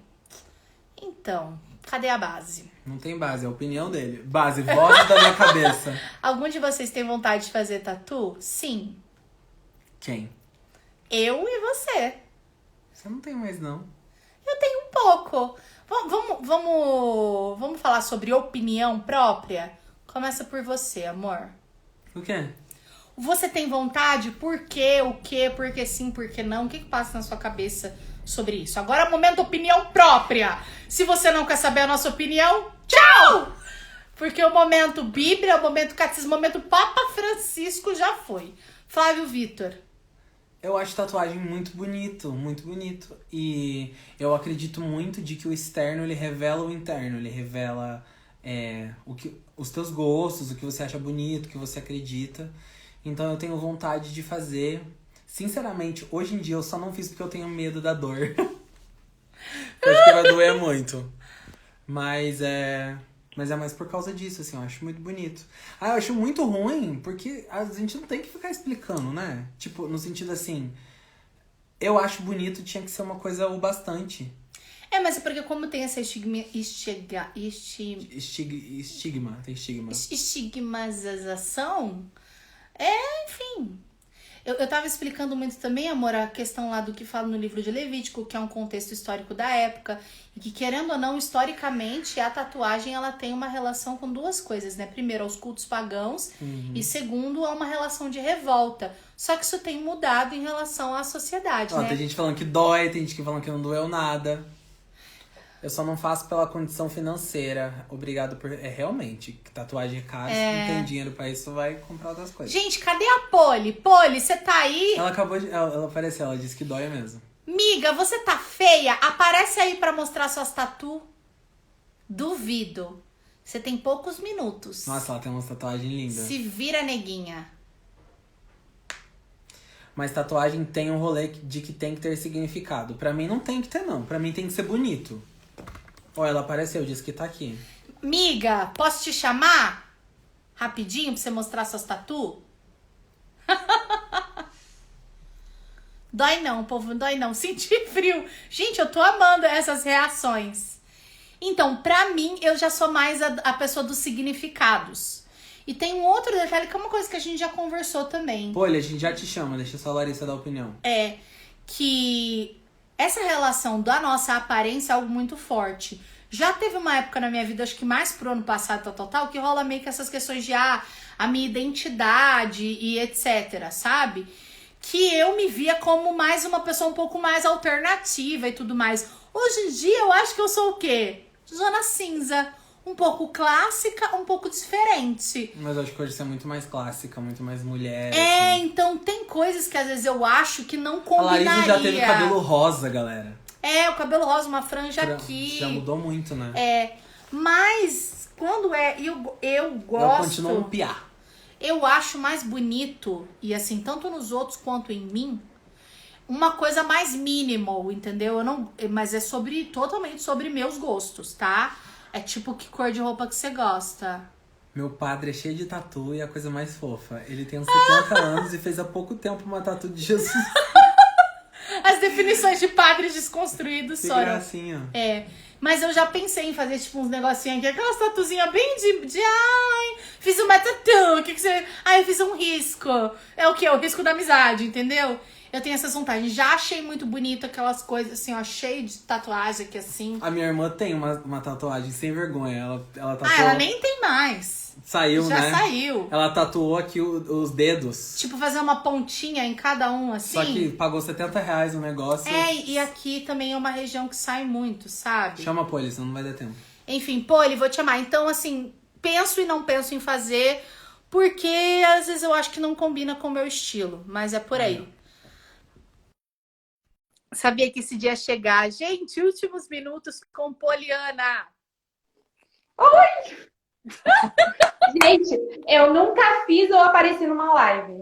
[SPEAKER 1] Então, cadê a base?
[SPEAKER 2] Não tem base, é a opinião dele. Base, voz da minha cabeça.
[SPEAKER 1] Algum de vocês tem vontade de fazer tatu? Sim.
[SPEAKER 2] Quem?
[SPEAKER 1] Eu e você.
[SPEAKER 2] Você não tem mais, não.
[SPEAKER 1] Eu tenho um pouco. Vamos falar sobre opinião própria? Começa por você, amor.
[SPEAKER 2] O quê?
[SPEAKER 1] Você tem vontade? Por quê? O quê? Por que sim? Por que não? O que passa na sua cabeça sobre isso? Agora é o momento opinião própria. Se você não quer saber a nossa opinião, tchau! Porque o momento Bíblia, o momento catecismo, o momento Papa Francisco já foi. Flávio Vitor.
[SPEAKER 2] Eu acho tatuagem muito bonito, muito bonito. E eu acredito muito de que o externo, ele revela o interno. Ele revela os teus gostos, o que você acha bonito, o que você acredita. Então eu tenho vontade de fazer. Sinceramente, hoje em dia eu só não fiz porque eu tenho medo da dor. Eu acho que vai doer muito. Mas é mais por causa disso, assim, eu acho muito bonito. Ah, eu acho muito ruim, porque a gente não tem que ficar explicando, né? Tipo, no sentido assim, eu acho bonito, tinha que ser uma coisa o bastante.
[SPEAKER 1] Mas é porque como tem essa
[SPEAKER 2] Estigma, tem estigma.
[SPEAKER 1] estigmatização, enfim... Eu tava explicando muito também, amor, a questão lá do que fala no livro de Levítico, que é um contexto histórico da época, e que, querendo ou não, historicamente, a tatuagem, ela tem uma relação com duas coisas, né? Primeiro, aos cultos pagãos, e segundo, a uma relação de revolta. Só que isso tem mudado em relação à sociedade, né?
[SPEAKER 2] Tem gente falando que dói, tem gente falando que não doeu nada. Eu só não faço pela condição financeira. Obrigado por... realmente, que tatuagem é cara. Se não tem dinheiro pra isso, vai comprar outras coisas.
[SPEAKER 1] Gente, cadê a Poli? Poli, você tá aí?
[SPEAKER 2] Ela acabou de... Ela apareceu, ela disse que dói mesmo.
[SPEAKER 1] Miga, você tá feia? Aparece aí pra mostrar suas tatu. Duvido. Você tem poucos minutos.
[SPEAKER 2] Nossa, ela tem uma tatuagem linda.
[SPEAKER 1] Se vira, neguinha.
[SPEAKER 2] Mas tatuagem tem um rolê de que tem que ter significado. Pra mim não tem que ter, não. Pra mim tem que ser bonito. Ó, ela apareceu, disse que tá aqui.
[SPEAKER 1] Miga, posso te chamar? Rapidinho pra você mostrar suas tatu? Dói não, povo, não dói não. Senti frio. Gente, eu tô amando essas reações. Então, pra mim, eu já sou mais a pessoa dos significados. E tem um outro detalhe que é uma coisa que a gente já conversou também.
[SPEAKER 2] Pô, a gente já te chama, deixa só a Larissa dar opinião.
[SPEAKER 1] Que essa relação da nossa aparência é algo muito forte. Já teve uma época na minha vida, acho que mais pro ano passado, tal, que rola meio que essas questões de a minha identidade e etc, sabe? Que eu me via como mais uma pessoa um pouco mais alternativa e tudo mais. Hoje em dia eu acho que eu sou o quê? Zona cinza. Um pouco clássica, um pouco diferente.
[SPEAKER 2] Mas eu acho que hoje você é muito mais clássica, muito mais mulher.
[SPEAKER 1] Assim. Então tem coisas que às vezes eu acho que não combinaria.
[SPEAKER 2] A Larissa já teve cabelo rosa, galera.
[SPEAKER 1] O cabelo rosa, uma franja aqui.
[SPEAKER 2] Já mudou muito, né?
[SPEAKER 1] Mas quando eu gosto...
[SPEAKER 2] Eu continuo um piá.
[SPEAKER 1] Eu acho mais bonito, e assim, tanto nos outros quanto em mim, uma coisa mais minimal, entendeu? Mas é totalmente sobre meus gostos, tá? É tipo que cor de roupa que você gosta.
[SPEAKER 2] Meu padre é cheio de tatu e é a coisa mais fofa. Ele tem uns 70 anos e fez há pouco tempo uma tatu de Jesus.
[SPEAKER 1] As definições de padres desconstruídos
[SPEAKER 2] que
[SPEAKER 1] foram.
[SPEAKER 2] gracinha.
[SPEAKER 1] Mas eu já pensei em fazer tipo uns negocinhos aqui, aquelas tatuzinhas bem fiz uma tatu, o que você... eu fiz um risco. É o quê? O risco da amizade, entendeu? Eu tenho essas vantagens. Já achei muito bonito aquelas coisas, assim, ó, cheio de tatuagem aqui, assim.
[SPEAKER 2] A minha irmã tem uma tatuagem sem vergonha. Ela tatuou...
[SPEAKER 1] ela nem tem mais.
[SPEAKER 2] Saiu,
[SPEAKER 1] Já
[SPEAKER 2] né?
[SPEAKER 1] Já saiu.
[SPEAKER 2] Ela tatuou aqui os dedos.
[SPEAKER 1] Tipo, fazer uma pontinha em cada um, assim.
[SPEAKER 2] Só que pagou R$70 o negócio.
[SPEAKER 1] E aqui também é uma região que sai muito, sabe?
[SPEAKER 2] Chama a Poli, senão não vai dar tempo.
[SPEAKER 1] Enfim, Poli, vou te chamar. Então, assim, penso e não penso em fazer, porque às vezes eu acho que não combina com o meu estilo. Mas é por aí. Sabia que esse dia ia chegar. Gente, últimos minutos com Poliana.
[SPEAKER 3] Oi! Gente, eu nunca fiz ou apareci numa live.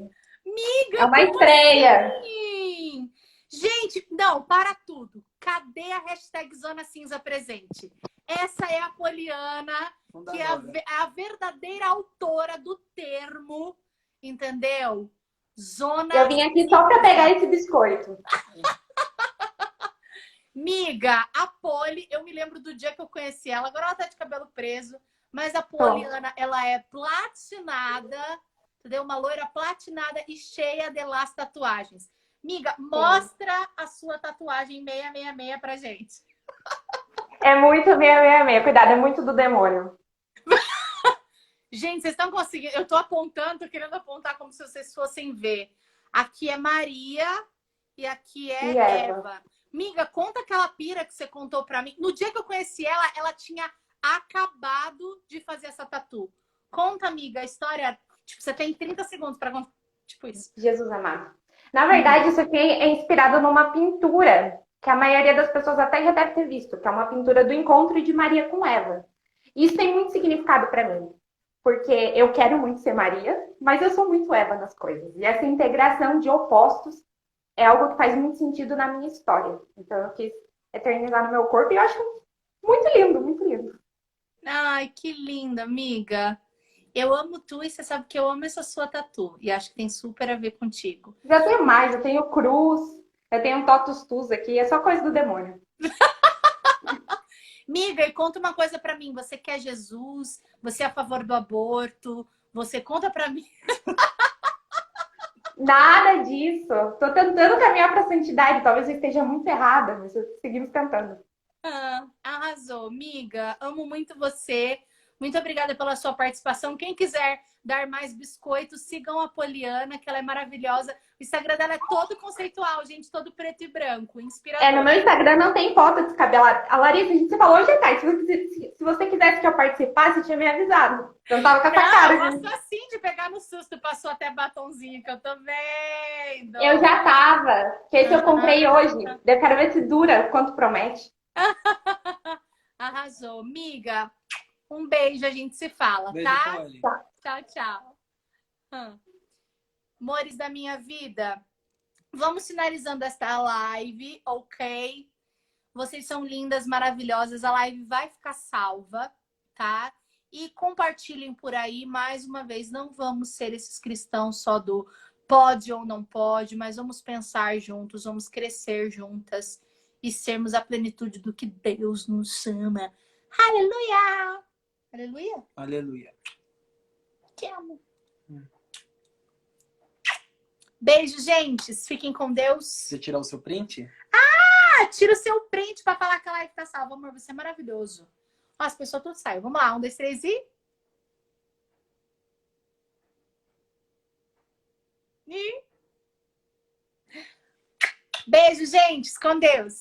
[SPEAKER 1] Miga,
[SPEAKER 3] é uma estreia.
[SPEAKER 1] Assim? Gente, não, para tudo. Cadê a hashtag Zona Cinza presente? Essa é a Poliana, que é a verdadeira autora do termo, entendeu? Zona
[SPEAKER 3] Eu vim aqui só pra pegar esse biscoito.
[SPEAKER 1] Miga, a Poli, eu me lembro do dia que eu conheci ela, agora ela tá de cabelo preso, mas a Poliana, ela é platinada, entendeu? Uma loira platinada e cheia de las tatuagens. Miga, mostra a sua tatuagem 666 pra gente.
[SPEAKER 3] É muito 666, cuidado, é muito do demônio.
[SPEAKER 1] Gente, vocês estão conseguindo? Eu tô apontando, tô querendo apontar como se vocês fossem ver. Aqui é Maria e aqui é Eva. Miga, conta aquela pira que você contou pra mim. No dia que eu conheci ela, ela tinha acabado de fazer essa tatu. Conta, amiga, a história. Tipo, você tem 30 segundos pra contar. Tipo isso.
[SPEAKER 3] Jesus amado. Na verdade, isso aqui é inspirado numa pintura que a maioria das pessoas até já deve ter visto, que é uma pintura do encontro de Maria com Eva. Isso tem muito significado pra mim, porque eu quero muito ser Maria, mas eu sou muito Eva nas coisas. E essa integração de opostos é algo que faz muito sentido na minha história. Então eu quis eternizar no meu corpo e eu acho muito lindo, muito lindo.
[SPEAKER 1] Ai, que linda, amiga. Eu amo tu e você sabe que eu amo essa sua tatu. E acho que tem super a ver contigo.
[SPEAKER 3] Já tenho mais, eu tenho cruz, eu tenho totus tus aqui, é só coisa do demônio.
[SPEAKER 1] Miga, e conta uma coisa pra mim. Você quer Jesus? Você é a favor do aborto? Você conta pra mim.
[SPEAKER 3] Nada disso. Tô tentando caminhar pra santidade. Talvez eu esteja muito errada, mas seguimos tentando.
[SPEAKER 1] Arrasou, miga. Amo muito você. Muito obrigada pela sua participação. Quem quiser dar mais biscoitos, sigam a Poliana, que ela é maravilhosa. O Instagram dela é todo conceitual, gente, todo preto e branco, inspirador.
[SPEAKER 3] No meu Instagram não tem foto descabelada. A Larissa, a gente se falou hoje à tarde. Se você quisesse que eu participasse, você tinha me avisado. Eu não tava com essa cara.
[SPEAKER 1] Eu gosto assim de pegar no susto. Passou até batonzinho que eu tô vendo.
[SPEAKER 3] Eu já tava. Que esse eu comprei hoje. Eu quero ver se dura quanto promete.
[SPEAKER 1] Arrasou. Miga, um beijo, a gente se fala,
[SPEAKER 2] Beijo,
[SPEAKER 1] tá?
[SPEAKER 2] Poli.
[SPEAKER 1] Tchau, tchau. Amores da minha vida, vamos finalizando esta live, ok? Vocês são lindas, maravilhosas. A live vai ficar salva, tá? E compartilhem por aí, mais uma vez, não vamos ser esses cristãos só do pode ou não pode, mas vamos pensar juntos, vamos crescer juntas e sermos a plenitude do que Deus nos chama. Aleluia! Aleluia?
[SPEAKER 2] Aleluia.
[SPEAKER 1] Te amo. Beijo, gente. Fiquem com Deus.
[SPEAKER 2] Você tirar o seu print?
[SPEAKER 1] Tira o seu print pra falar que a live tá salva. Amor, você é maravilhoso. Ó, as pessoas tudo saem. Vamos lá. 1, 2, 3 e... Beijo, gente. Com Deus.